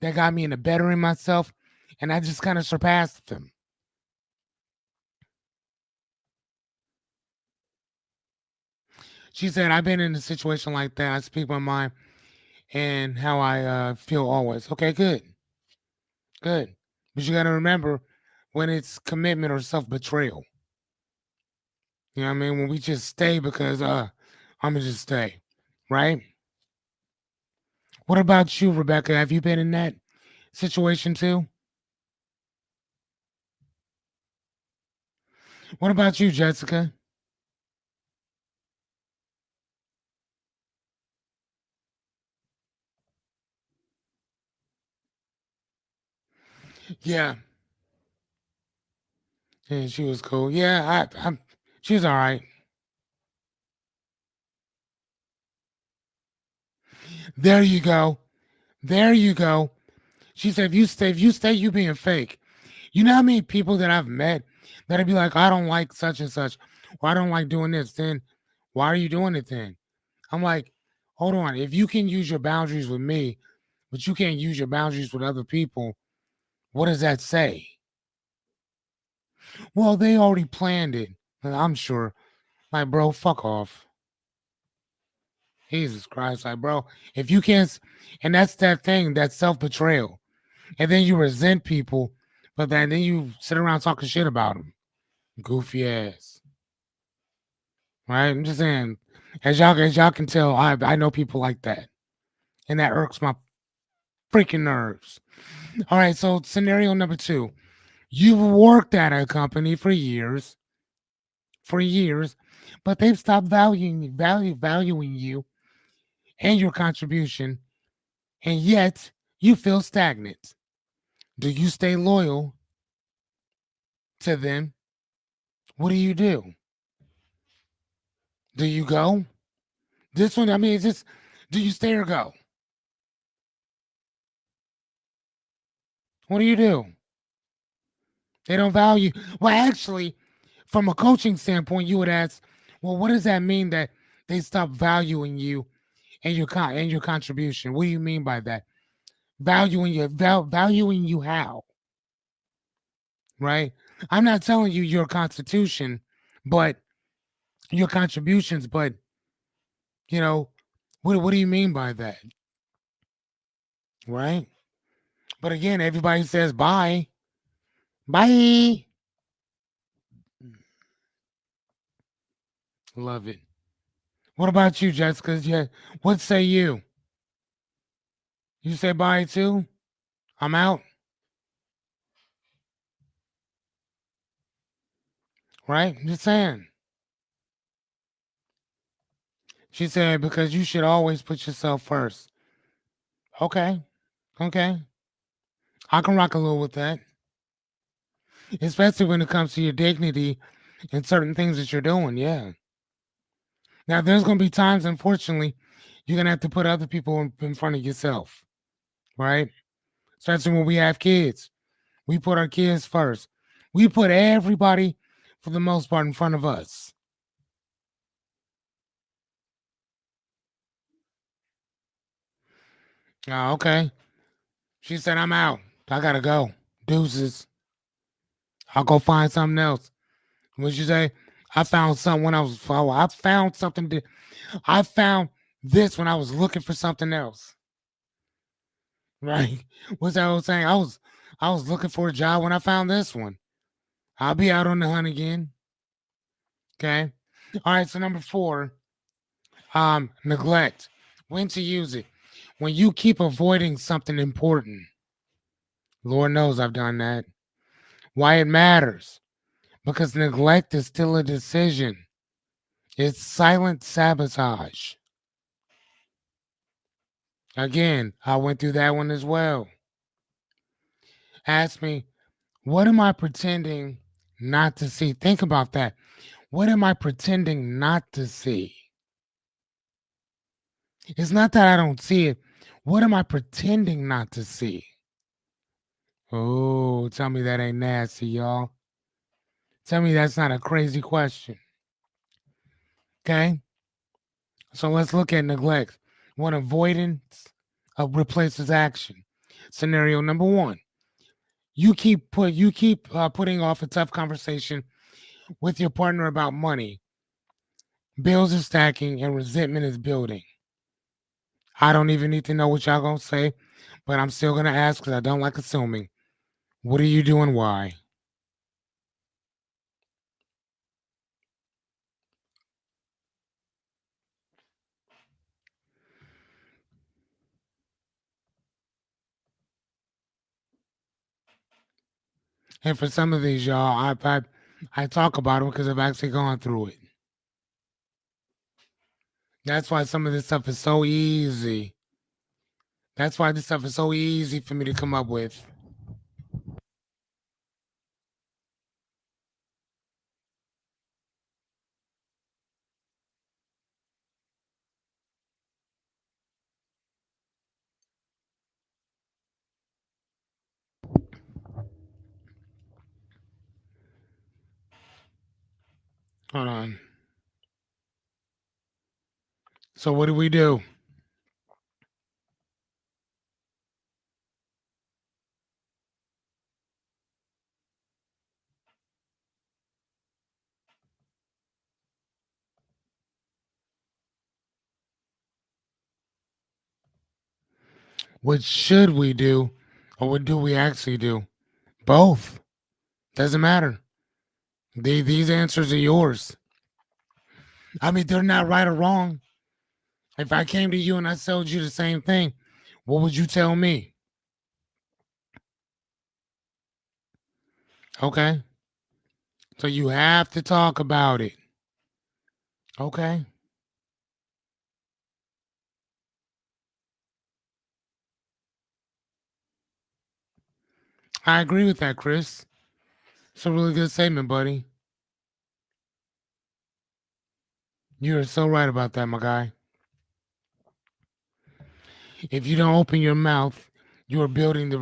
Speaker 1: that got me into bettering myself, and I just kind of surpassed them. She said, I've been in a situation like that. I speak my mind and how I feel always. Okay, good. Good. But you got to remember when it's commitment or self betrayal. You know what I mean? When we just stay because I'm going to just stay. Right? What about you, Rebecca? Have you been in that situation too? What about you, Jessica? Yeah. Yeah, she was cool. Yeah, she was all right. There you go. There you go. She said, if you stay, you being fake. You know how many people that I've met that'd be like, I don't like such and such, or I don't like doing this. Then why are you doing it then? I'm like, hold on. If you can use your boundaries with me, but you can't use your boundaries with other people, what does that say? Well, they already planned it. I'm sure. Like, bro, fuck off. Jesus Christ. Like, bro, if you can't, and that's that thing, that self betrayal. And then you resent people, but then you sit around talking shit about them. Goofy ass. right? I'm just saying, as y'all can tell, I know people like that, and that irks my freaking nerves. All right, so scenario number two: you've worked at a company for years, but they've stopped valuing you and your contribution, and yet you feel stagnant. Do you stay loyal to them? What do you do? Do you go? This one, I mean, it's just, do you stay or go? What do you do? They don't value. Well, actually, from a coaching standpoint, you would ask, well, what does that mean that they stop valuing you and your contribution? What do you mean by that? Valuing you how? Right? I'm not telling you your constitution, but your contributions, but you know, what do you mean by that? Right? But again, everybody says bye. Bye. Love it. What about you, Jessica? Yeah, what say you? You say bye too? I'm out, right? Just saying. She said because you should always put yourself first. Okay, okay. I can rock a little with that, especially when it comes to your dignity and certain things that you're doing. Yeah. Now, there's going to be times, unfortunately, you're going to have to put other people in front of yourself, right? Especially when we have kids. We put our kids first. We put everybody, for the most part, in front of us. Oh, okay. She said, I'm out. I got to go. Deuces. I'll go find something else. What'd you say? I found something when I was, I found something. I found this when I was looking for something else. Right? What's that old saying? I was looking for a job when I found this one. I'll be out on the hunt again. Okay. All right. So number four, neglect. When to use it. When you keep avoiding something important. Lord knows I've done that. Why it matters. Because neglect is still a decision. It's silent sabotage. Again, I went through that one as well. Ask me, what am I pretending not to see? Think about that. What am I pretending not to see? It's not that I don't see it. What am I pretending not to see? Oh, tell me that ain't nasty, y'all. Tell me that's not a crazy question. Okay? So let's look at neglect. When avoidance replaces action. Scenario number one. You keep putting off a tough conversation with your partner about money. Bills are stacking and resentment is building. I don't even need to know what y'all gonna say, but I'm still gonna ask because I don't like assuming. What are you doing? Why? And for some of these, y'all, I talk about it because I've actually gone through it. That's why some of this stuff is so easy. That's why this stuff is so easy for me to come up with. Hold on. So what do we do? What should we do, or what do we actually do? Both. Doesn't matter. These answers are yours. I mean, they're not right or wrong. If I came to you and I told you the same thing, what would you tell me? Okay. So you have to talk about it. Okay. I agree with that, Chris. It's a really good statement, buddy. You are so right about that, my guy. If you don't open your mouth, you are building the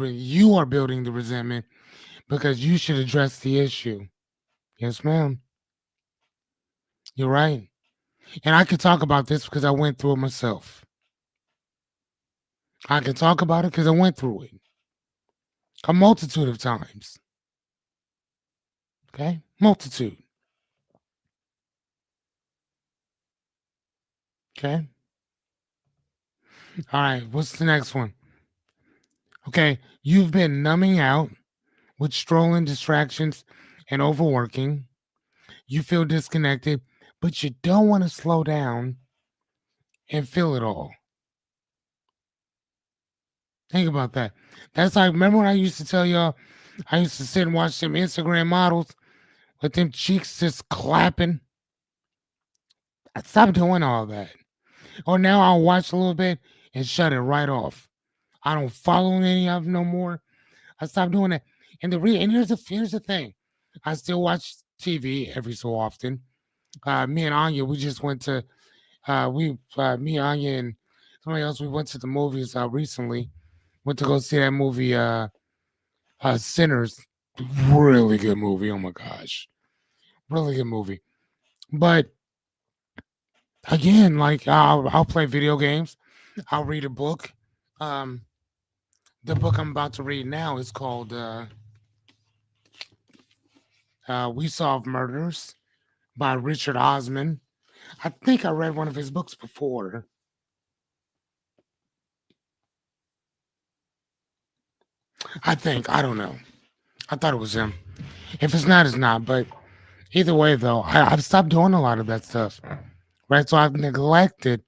Speaker 1: resentment because you should address the issue. Yes, ma'am. You're right. And I could talk about this because I went through it myself. I can talk about it because I went through it a multitude of times. Okay? Multitude. Okay? All right. What's the next one? Okay. You've been numbing out with strolling distractions and overworking. You feel disconnected, but you don't want to slow down and feel it all. Think about that. That's like, remember when I used to tell y'all, I used to sit and watch them Instagram models with them cheeks just clapping? I stopped doing all that. Or now I'll watch a little bit and shut it right off. I don't follow any of them no more. I stopped doing that. And here's the thing. I still watch TV every so often. Me and Anya, we just went to me, Anya, and somebody else. We went to the movies recently. Went to go see that movie, Sinners. Really good movie. Oh my gosh, really good movie. But again, like I'll play video games. I'll read a book. Um, the book I'm about to read now is called "We Solve Murders" by Richard Osman. I think I read one of his books before. I don't know. I thought it was him. If it's not, it's not. But either way, though, I've stopped doing a lot of that stuff. Right, so I've neglected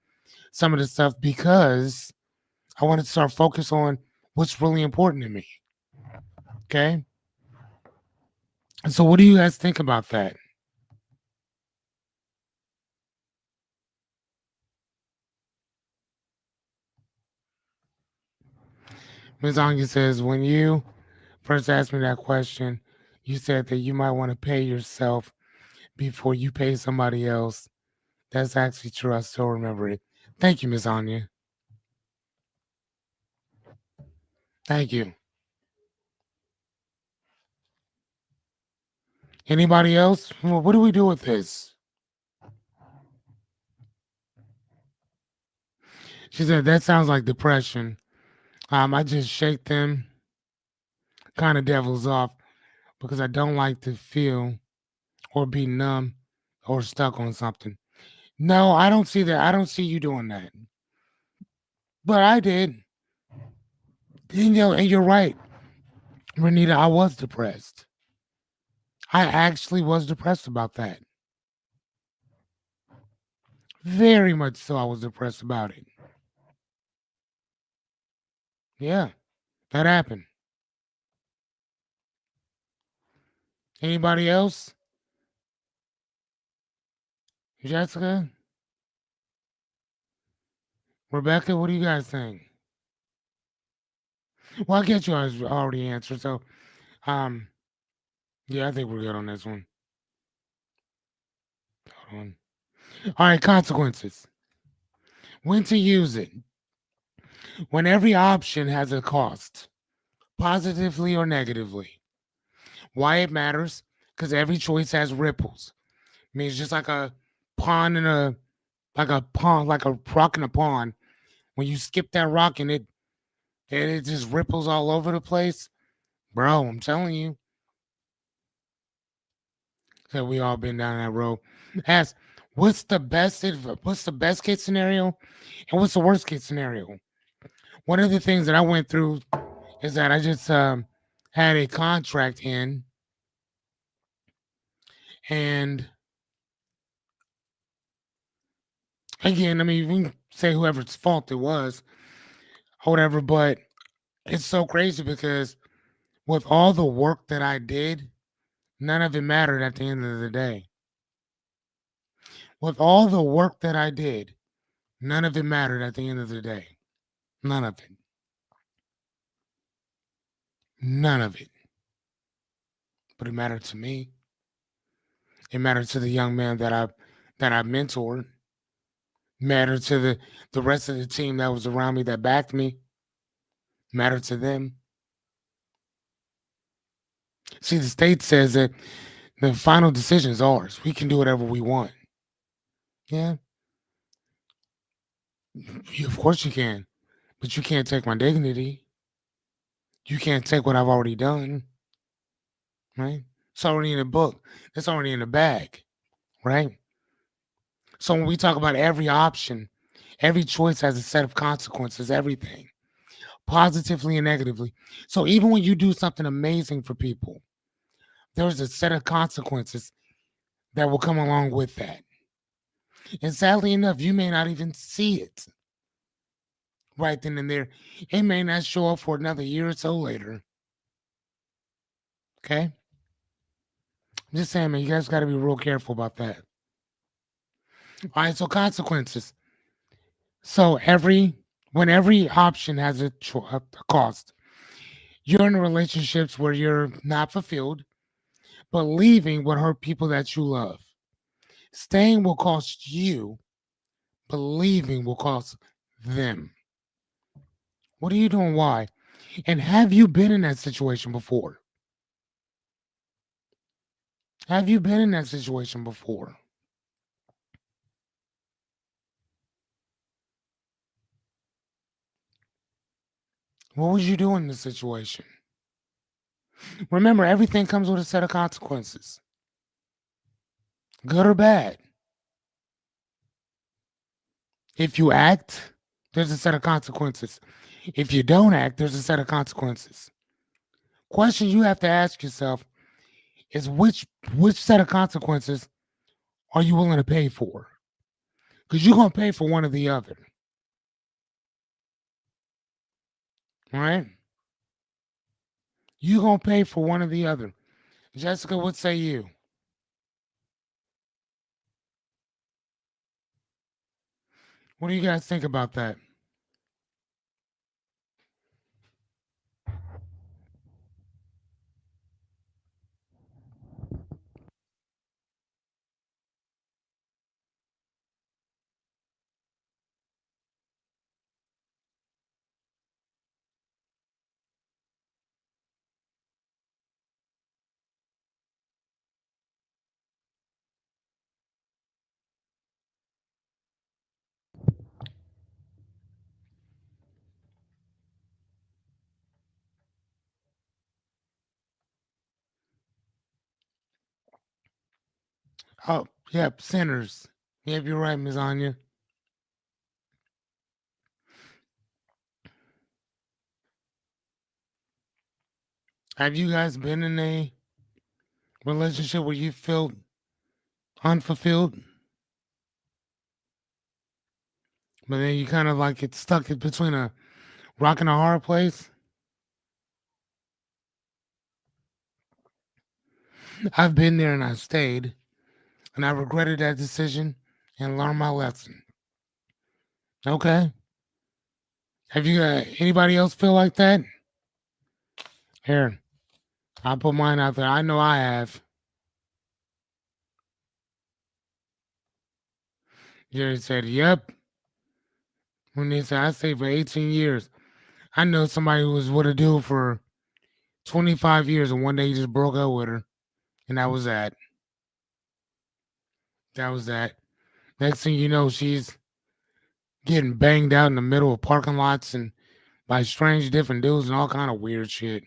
Speaker 1: some of the stuff because I wanted to start focus on what's really important to me. Okay. And so, what do you guys think about that? Ms. Anya says, when you first asked me that question, you said that you might want to pay yourself before you pay somebody else. That's actually true. I still remember it. Thank you, Miss Anya. Thank you. Anybody else? Well, what do we do with this? She said, that sounds like depression. I just shake them kind of devils off because I don't like to feel or be numb or stuck on something. No, I don't see that. I don't see you doing that. But I did. And you're right, Renita, I was depressed. I actually was depressed about that. Very much so, I was depressed about it. Yeah, that happened. Anybody else? Jessica? Rebecca, what do you guys think? Well, I guess you guys already answered. So, um, yeah, I think we're good on this one. Hold on. All right, consequences. When to use it. When every option has a cost, positively or negatively. Why it matters? Because every choice has ripples. I mean, it's just like a pond in a like a pond, like a rock in a pond. When you skip that rock and it just ripples all over the place, bro. I'm telling you, that we all been down that road. Ask, what's the best case scenario, and what's the worst case scenario? One of the things that I went through is that I just had a contract in, and Again, I mean, we can say whoever's fault it was, or whatever, but it's so crazy because with all the work that I did, none of it mattered at the end of the day. With all the work that I did, none of it mattered at the end of the day. None of it. None of it. But it mattered to me. It mattered to the young man that I mentored. Mattered to the rest of the team that was around me that backed me. Mattered to them. See, the state says that the final decision is ours. We can do whatever we want. Yeah, of course you can. But you can't take my dignity. You can't take what I've already done, right? It's already in the book. It's already in the bag, right? So when we talk about every option, every choice has a set of consequences, everything, positively and negatively. So even when you do something amazing for people, there's a set of consequences that will come along with that. And sadly enough, you may not even see it right then and there. It may not show up for another year or so later. Okay? I'm just saying, man, you guys got to be real careful about that. All right, so consequences. So when every option has a cost, you're in relationships where you're not fulfilled, but leaving will hurt people that you love. Staying will cost you, but leaving will cost them. What are you doing? Why? And have you been in that situation before? Have you been in that situation before? What would you do in this situation? Remember, everything comes with a set of consequences, good or bad. If you act, there's a set of consequences. If you don't act, there's a set of consequences. Question you have to ask yourself is which set of consequences are you willing to pay for? Because you're gonna pay for one or the other. All right? You're gonna pay for one or the other. Jessica, what say you? What do you guys think about that? Oh, yeah, sinners. Yep, you're right, Ms. Anya. Have you guys been in a relationship where you feel unfulfilled, but then you kind of like get stuck in between a rock and a hard place? I've been there and I stayed, and I regretted that decision and learned my lesson. Okay. Have you anybody else feel like that? Here, I'll put mine out there. I know I have. Jerry said, "Yep." When they said I stayed for 18 years, I know somebody who was with a dude for 25 years, and one day he just broke up with her, and that was that. That was that. Next thing you know, she's getting banged out in the middle of parking lots and by strange different dudes and all kind of weird shit.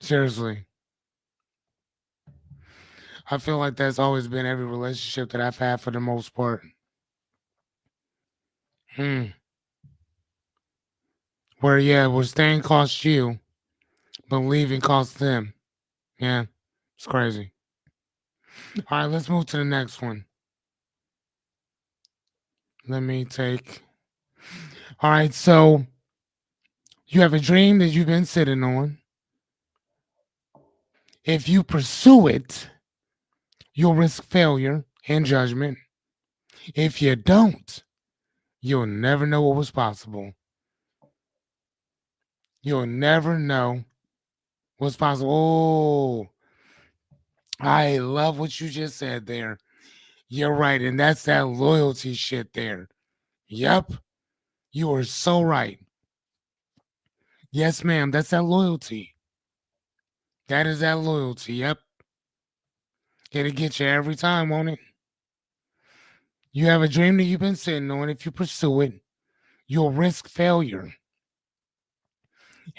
Speaker 1: Seriously, I feel like that's always been every relationship that I've had for the most part. Hmm. Where staying costs you, but leaving costs them. Yeah, it's crazy. All right, let's move to the next one. Let me take. All right, so you have a dream that you've been sitting on. If you pursue it, you'll risk failure and judgment. If you don't, you'll never know what was possible. You'll never know what's possible. Oh, I love what you just said there. You're right. And that's that loyalty shit there. Yep. You are so right. Yes, ma'am. That's that loyalty. That is that loyalty. Yep. It'll get you every time, won't it? You have a dream that you've been sitting on. If you pursue it, you'll risk failure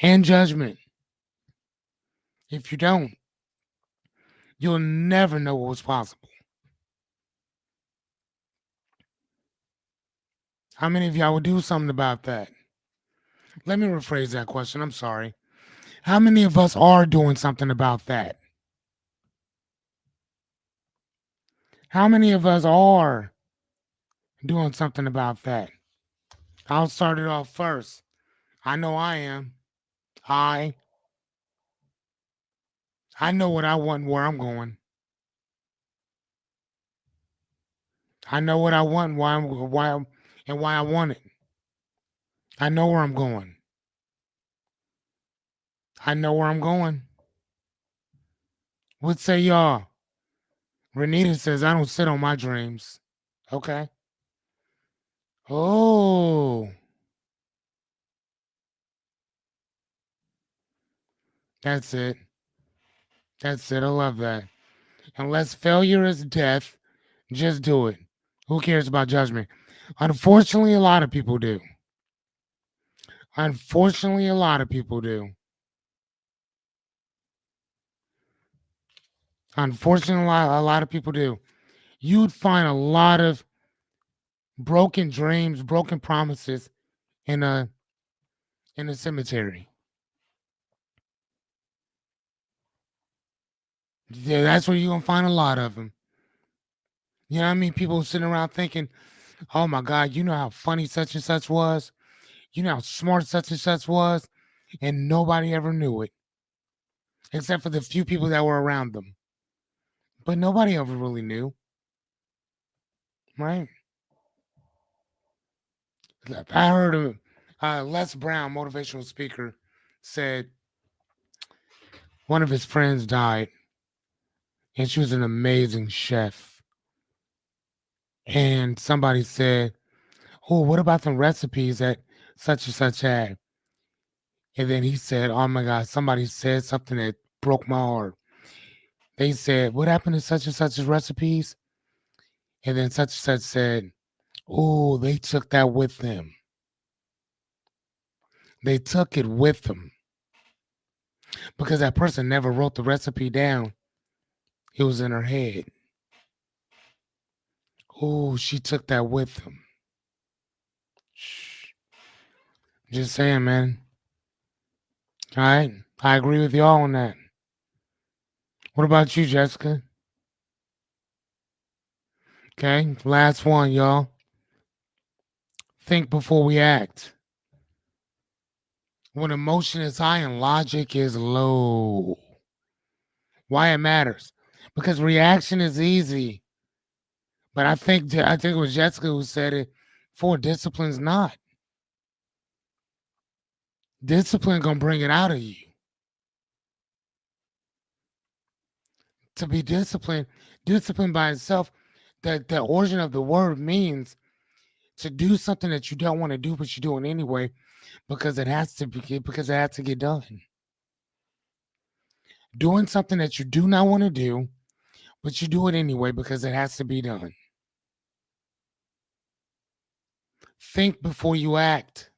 Speaker 1: and judgment. If you don't, you'll never know what was possible. How many of y'all would do something about that? Let me rephrase that question. I'm sorry. How many of us are doing something about that? How many of us are doing something about that? I'll start it off first. I know I am. I I know what I want and where I'm going. I know what I want and why I want it. I know where I'm going. I know where I'm going. What say y'all? Renita says I don't sit on my dreams. Okay. Oh, that's it. That's it. I love that. Unless failure is death, just do it. Who cares about judgment? Unfortunately, a lot of people do. Unfortunately, a lot of people do. Unfortunately, a lot of people do. You'd find a lot of broken dreams, broken promises in a cemetery. Yeah, that's where you're gonna find a lot of them. You know what I mean? People sitting around thinking, "Oh my God, you know how funny such and such was. You know how smart such and such was," and nobody ever knew it, except for the few people that were around them. But nobody ever really knew, right? I heard Les Brown, motivational speaker, said one of his friends died, and she was an amazing chef. And somebody said, "Oh, what about the recipes that such and such had?" And then he said, "Oh my God, somebody said something that broke my heart." They said, "What happened to such and such's recipes?" And then such and such said, "Oh, they took that with them. They took it with them because that person never wrote the recipe down. It was in her head. Oh, she took that with them." Shh. Just saying, man. All right. I agree with y'all on that. What about you, Jessica? Okay. Last one, y'all. Think before we act. When emotion is high and logic is low. Why it matters? Because reaction is easy. But I think it was Jessica who said it. For discipline's not. Discipline gonna bring it out of you. To be disciplined, discipline by itself, the origin of the word means to do something that you don't want to do, but you do it anyway because it has to get done. Doing something that you do not want to do, but you do it anyway because it has to be done. Think before you act.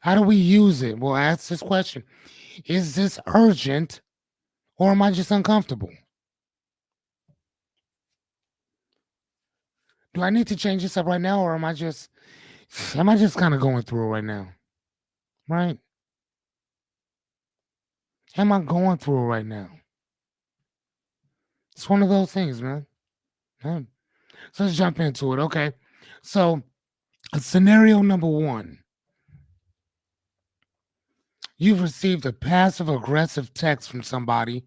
Speaker 1: How do we use it? Well, ask this question. Is this urgent or am I just uncomfortable? Do I need to change this up right now or am I just kind of going through it right now? Right? Am I going through it right now? It's one of those things, man. Yeah. So let's jump into it. Okay. So scenario number one, you've received a passive aggressive text from somebody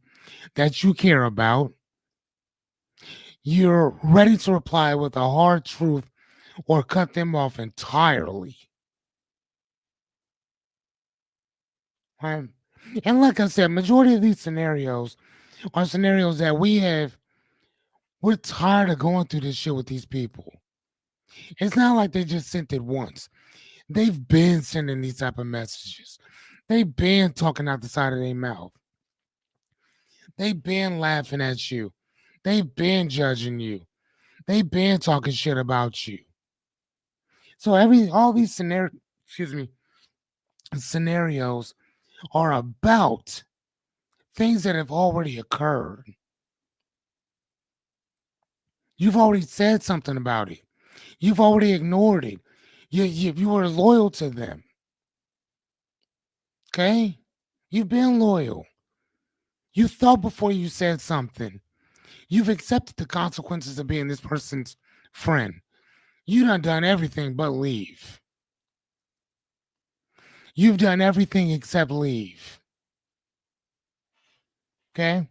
Speaker 1: that you care about. You're ready to reply with a hard truth or cut them off entirely. Right? And like I said, majority of these scenarios are scenarios that we're tired of going through this shit with these people. It's not like they just sent it once. They've been sending these type of messages. They've been talking out the side of their mouth. They've been laughing at you. They've been judging you. They've been talking shit about you. So all these scenarios are about things that have already occurred. You've already said something about it. You've already ignored it. You were loyal to them. Okay? You've been loyal. You thought before you said something. You've accepted the consequences of being this person's friend. You done everything but leave. You've done everything except leave. Okay?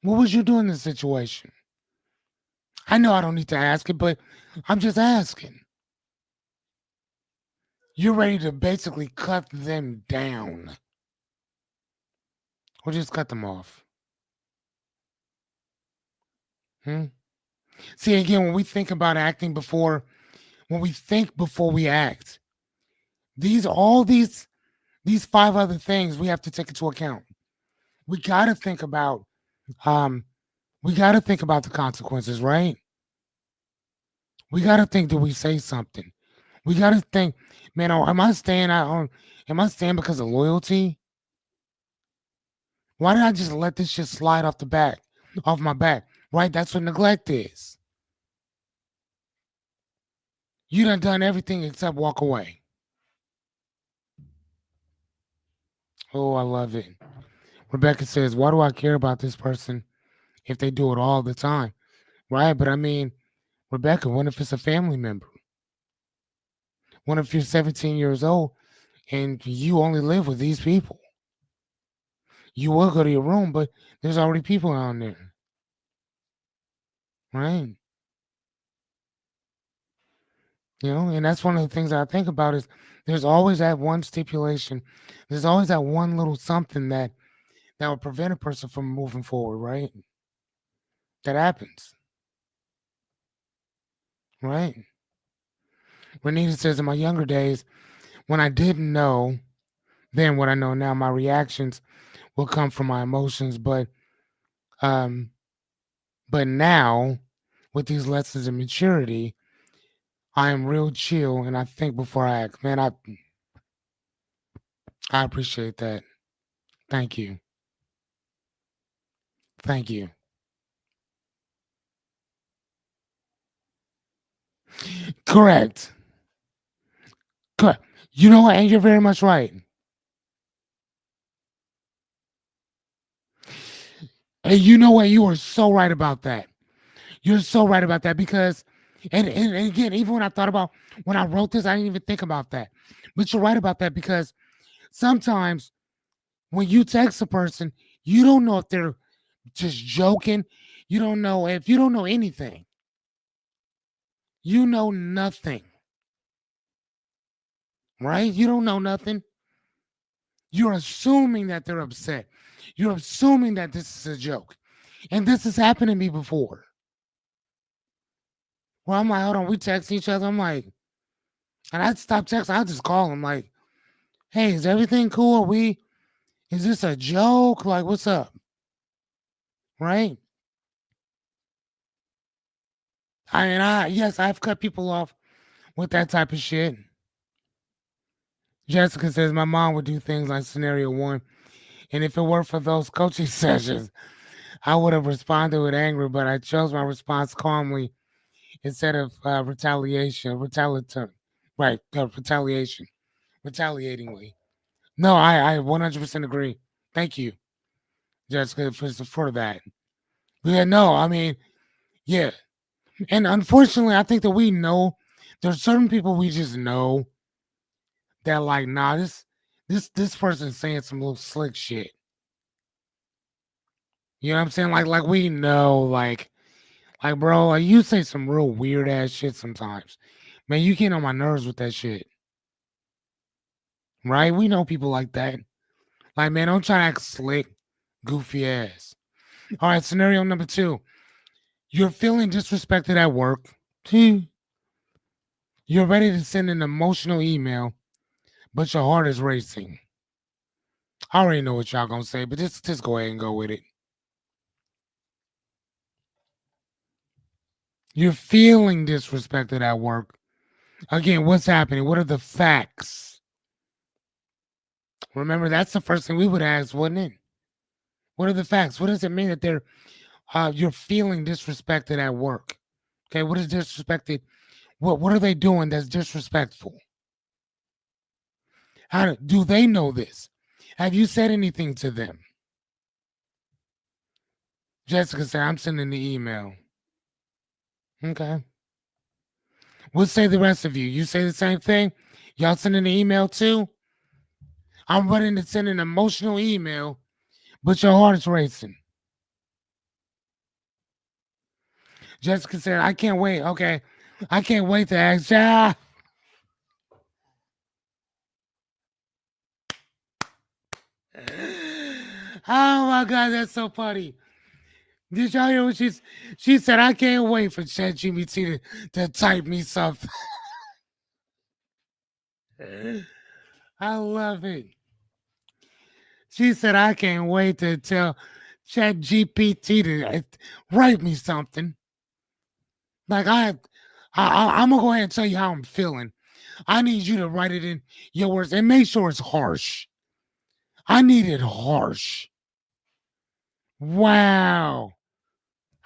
Speaker 1: What would you do in this situation? I know I don't need to ask it, but I'm just asking. You're ready to basically cut them down. Or just cut them off. Hmm? See, again, when we think about acting when we think before we act, these five other things we have to take into account. We gotta think about um we gotta think about the consequences, right? We gotta think, do we say something? We gotta think, man, am I staying out on am I staying because of loyalty? Why did I just let this shit slide off my back? Right? That's what neglect is. You done everything except walk away. Oh, I love it. Rebecca says, why do I care about this person if they do it all the time? Right? But I mean, Rebecca, what if it's a family member? What if you're 17 years old and you only live with these people? You will go to your room, but there's already people down there. Right? And that's one of the things I think about is there's always that one stipulation. There's always that one little something that will prevent a person from moving forward, right? That happens. Right? Renita says in my younger days, when I didn't know then what I know now, my reactions will come from my emotions. Um, but now with these lessons of maturity, I am real chill and I think before I act. Man, I appreciate that. Thank you. Thank you. Correct. Correct. You know what? And you're very much right. And you know what? You are so right about that. You're so right about that because, and again, even when I thought about when I wrote this, I didn't even think about that. But you're right about that because sometimes when you text a person, you don't know if they're just joking. You don't know anything. You know nothing, right? You don't know nothing. You're assuming that they're upset. You're assuming that this is a joke. And this has happened to me before. Well, I'm like, hold on, we text each other. I'm like, and I'd stop texting. I'd just call him like, hey, is everything cool? Is this a joke? Like, what's up? Right? Yes, I've cut people off with that type of shit. Jessica says my mom would do things like scenario one, and if it weren't for those coaching sessions, I would have responded with anger, but I chose my response calmly instead of retaliation, retaliatingly. No, I 100% agree. Thank you, Jessica, for that. Yeah, no, I mean, Yeah. And unfortunately, I think that we know there's certain people we just know that like, nah, this person's saying some little slick shit. You know what I'm saying? Like we know, like bro, like, you say some real weird ass shit sometimes. Man, you get on my nerves with that shit. Right? We know people like that. Like, man, don't try to act slick, goofy ass. All right, scenario number 2. You're feeling disrespected at work. You're ready to send an emotional email, but your heart is racing. I already know what y'all gonna say, but just go ahead and go with it. You're feeling disrespected at work. Again, what's happening? What are the facts? Remember, that's the first thing we would ask, wouldn't it? What are the facts? What does it mean that you're feeling disrespected at work? Okay, what is disrespected? What are they doing that's disrespectful? Do they know this? Have you said anything to them? Jessica said, I'm sending the email. Okay. We'll say the rest of you. You say the same thing? Y'all sending the email too? I'm running to send an emotional email, but your heart is racing. Jessica said, I can't wait. Okay. I can't wait to ask. Oh my God, that's so funny. Did y'all hear what she said? I can't wait for ChatGPT to type me something. I love it. She said, I can't wait to tell ChatGPT to write me something. Like I'm gonna go ahead and tell you how I'm feeling. I need you to write it in your words and make sure it's harsh. I need it harsh. Wow.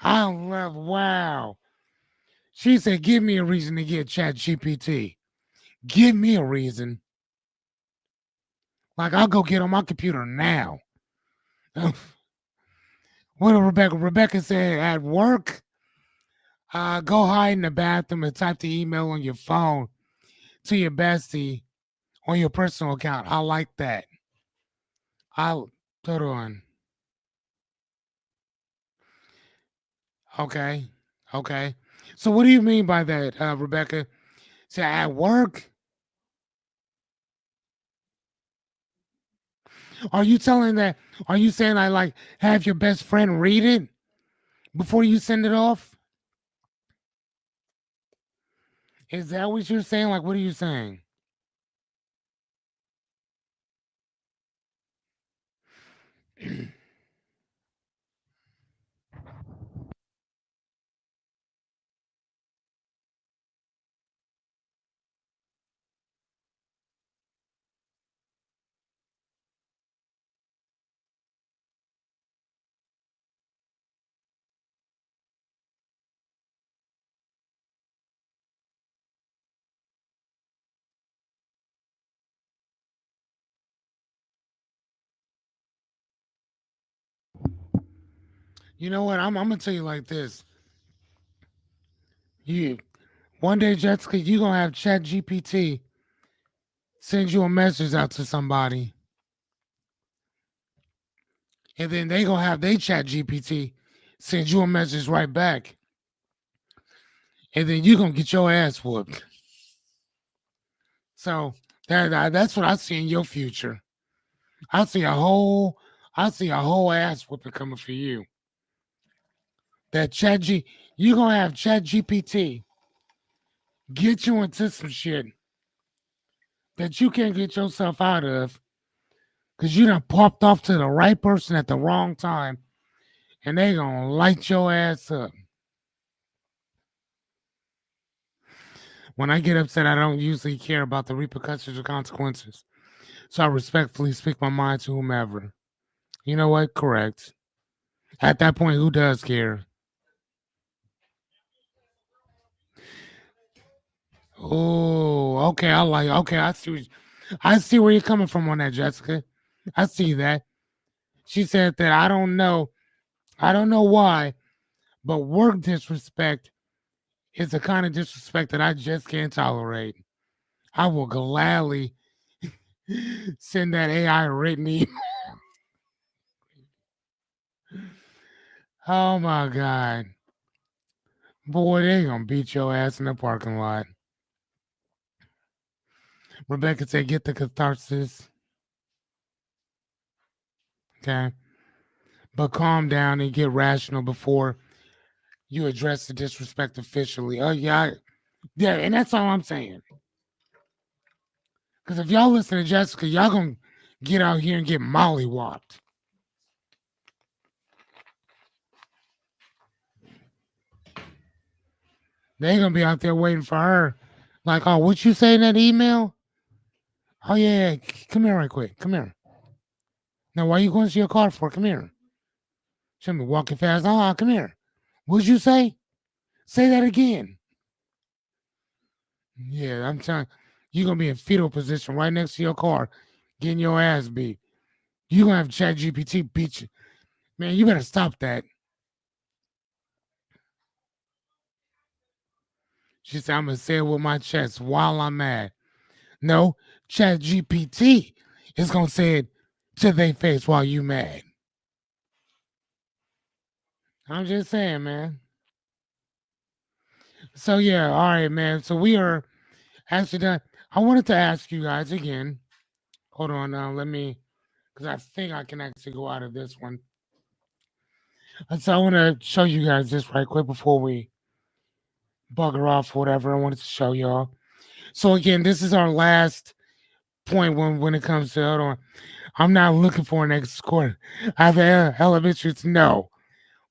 Speaker 1: I love wow. She said, give me a reason to get ChatGPT. Give me a reason. Like, I'll go get on my computer now. What did Rebecca? Rebecca said at work, go hide in the bathroom and type the email on your phone to your bestie on your personal account. I like that. Hold on. Okay. Okay. So what do you mean by that, Rebecca? Say at work? Are you telling that? Are you saying I like have your best friend read it before you send it off? Is that what you're saying? Like, what are you saying? You know what? I'm gonna tell you like this. You one day, Jessica, you gonna have Chat GPT send you a message out to somebody, and then they gonna have they Chat GPT send you a message right back, and then you gonna get your ass whooped. So that's what I see in your future. I see a whole ass whooping coming for you. That you gonna have Chat GPT get you into some shit that you can't get yourself out of because you done popped off to the right person at the wrong time, and they gonna light your ass up. When I get upset, I don't usually care about the repercussions or consequences, so I respectfully speak my mind to whomever. You know what? Correct. At that point, who does care? Oh, okay. Okay. I see where you're coming from on that, Jessica. I see that. She said that I don't know. I don't know why, But work disrespect is the kind of disrespect that I just can't tolerate. I will gladly send that AI written email. Oh my God. Boy, they gonna beat your ass in the parking lot. Rebecca said, get the catharsis. Okay. But calm down and get rational before you address the disrespect officially. Oh, yeah. Yeah. And that's all I'm saying. Because if y'all listen to Jessica, y'all gonna get out here and get mollywopped. They gonna be out there waiting for her. Like, oh, what you say in that email? Oh yeah, come here right quick. Come here. Now, why you going to your car for? Come here. She'll be walking fast. Oh, come here. What'd you say? Say that again. Yeah, I'm telling you, gonna be in fetal position right next to your car, getting your ass beat. You gonna have Chat GPT beat you. Man, you better stop that. She said, I'm gonna say it with my chest while I'm mad. No, Chat GPT is gonna say it to their face while you mad. I'm just saying, man. So yeah, all right, man. So we are actually done. I wanted to ask you guys again. Hold on, let me, because I think I can actually go out of this one. So I want to show you guys this right quick before we bugger off, whatever. I wanted to show y'all. So again, this is our last point when it comes to, hold on. I'm not looking for an escort. I have elementary. No,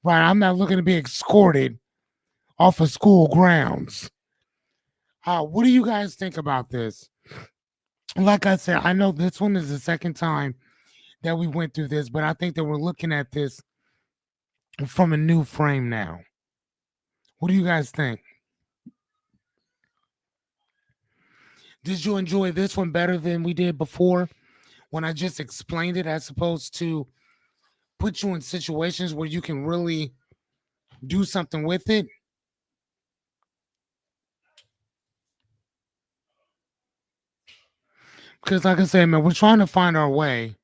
Speaker 1: right? I'm not looking to be escorted off of school grounds. What do you guys think about this? Like I said, I know this one is the second time that we went through this, but I think that we're looking at this from a new frame now. What do you guys think? Did you enjoy this one better than we did before when I just explained it as opposed to put you in situations where you can really do something with it? Because, like I said, man, we're trying to find our way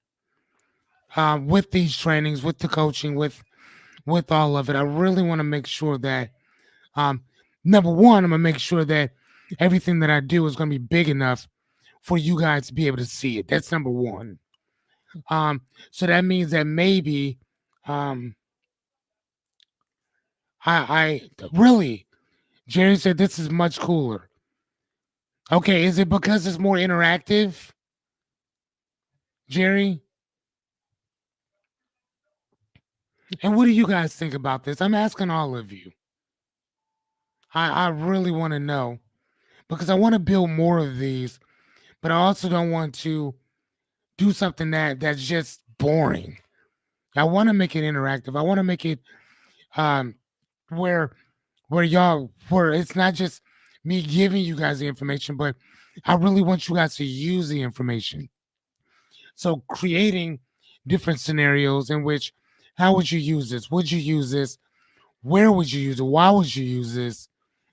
Speaker 1: with these trainings, with the coaching, with all of it. I really want to make sure that um, number one, I'm gonna make sure that everything that I do is gonna be big enough for you guys to be able to see it. That's number one. So that means that maybe um, I really, Jerry said this is much cooler. Okay, is it because it's more interactive, Jerry? And what do you guys think about this? I'm asking all of you. I really want to know because I want to build more of these, but I also don't want to do something that's just boring. I want to make it interactive. I want to make it um where where it's not just me giving you guys the information, but I really want you guys to use the information. So creating different scenarios in which how would you use this? Would you use this? Where would you use it? Why would you use this?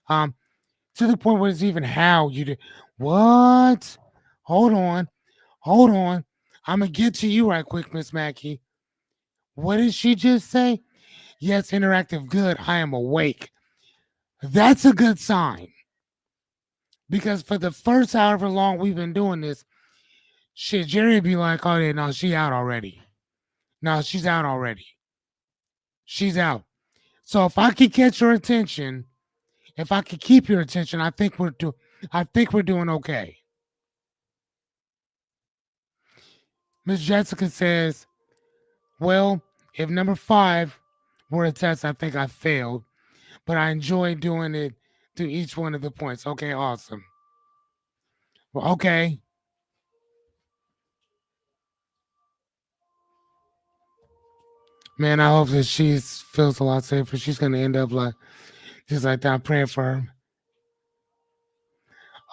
Speaker 1: Um, to the point where it's even how you do what? Hold on, hold on. I'm gonna get to you right quick, Miss Mackey. What did she just say? Yes, interactive good. I am awake. That's a good sign. Because for the first however long we've been doing this, shit, Jerry would be like, oh yeah, no, she out already. No, she's out already. She's out. So if I could catch your attention, if I could keep your attention, I think we're doing okay. Miss Jessica says, well, if number 5 were a test, I think I failed, but I enjoy doing it to each one of the points. Okay, awesome. Well, okay. Man, I hope that she feels a lot safer. She's gonna end up like just like that. I'm praying for her.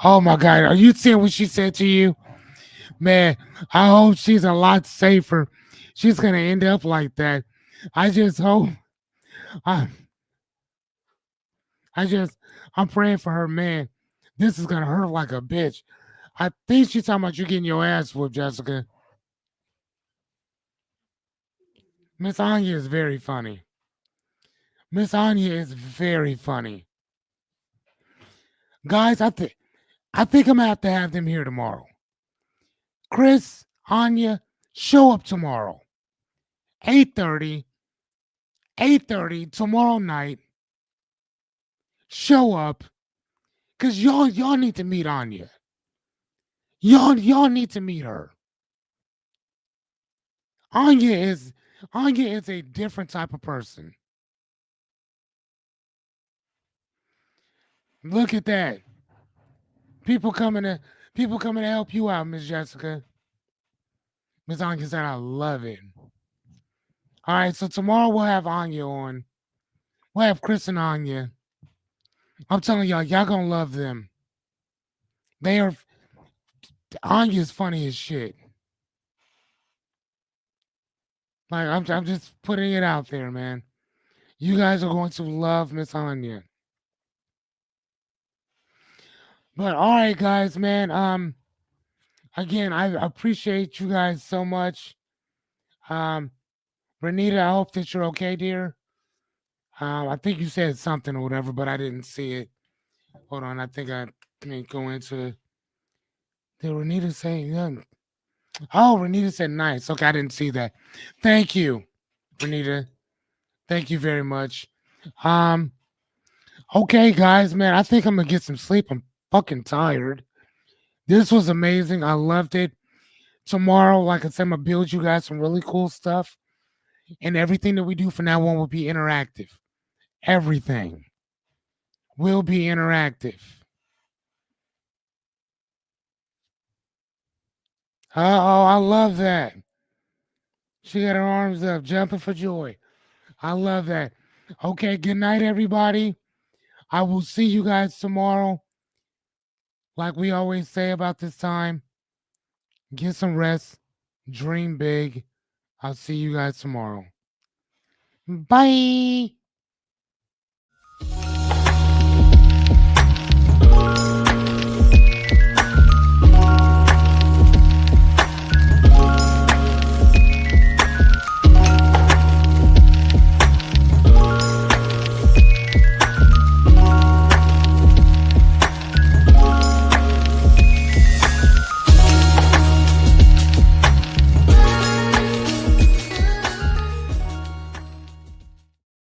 Speaker 1: Oh my God, are you seeing what she said to you? Man, I hope she's a lot safer. She's gonna end up like that. I just hope. I, I'm praying for her, man. This is gonna hurt like a bitch. I think she's talking about you getting your ass whooped, Jessica. Miss Anya is very funny. Miss Anya is very funny. Guys, I think I'm gonna have them here tomorrow. Chris, Anya, show up tomorrow. 8:30. 8:30 tomorrow night. Show up. Cause y'all need to meet Anya. Y'all need to meet her. Anya is Anya is a different type of person. Look at that. People coming to people coming to help you out, Miss Jessica. Miss Anya said, I love it. All right, so tomorrow we'll have Anya on. We'll have Chris and Anya. I'm telling y'all gonna love them. They are Anya's funny as shit. Like I'm just putting it out there, man. You guys are going to love Miss Anya. But all right, guys, man. Again, I appreciate you guys so much. Um, Renita, I hope that you're okay, dear. I think you said something or whatever, but I didn't see it. Hold on, I think I can go into. Did Renita say? Yeah. Oh, Renita said nice. Okay, I didn't see that. Thank you, Renita. Thank you very much. Um, okay, guys, man, I think I'm gonna get some sleep. I'm fucking tired. This was amazing. I loved it. Tomorrow, like I said, I'm gonna build you guys some really cool stuff. And everything that we do from now on will be interactive. Everything will be interactive. Oh, I love that. She got her arms up, jumping for joy. I love that. Okay, good night, everybody. I will see you guys tomorrow. Like we always say about this time, get some rest, dream big. I'll see you guys tomorrow. Bye.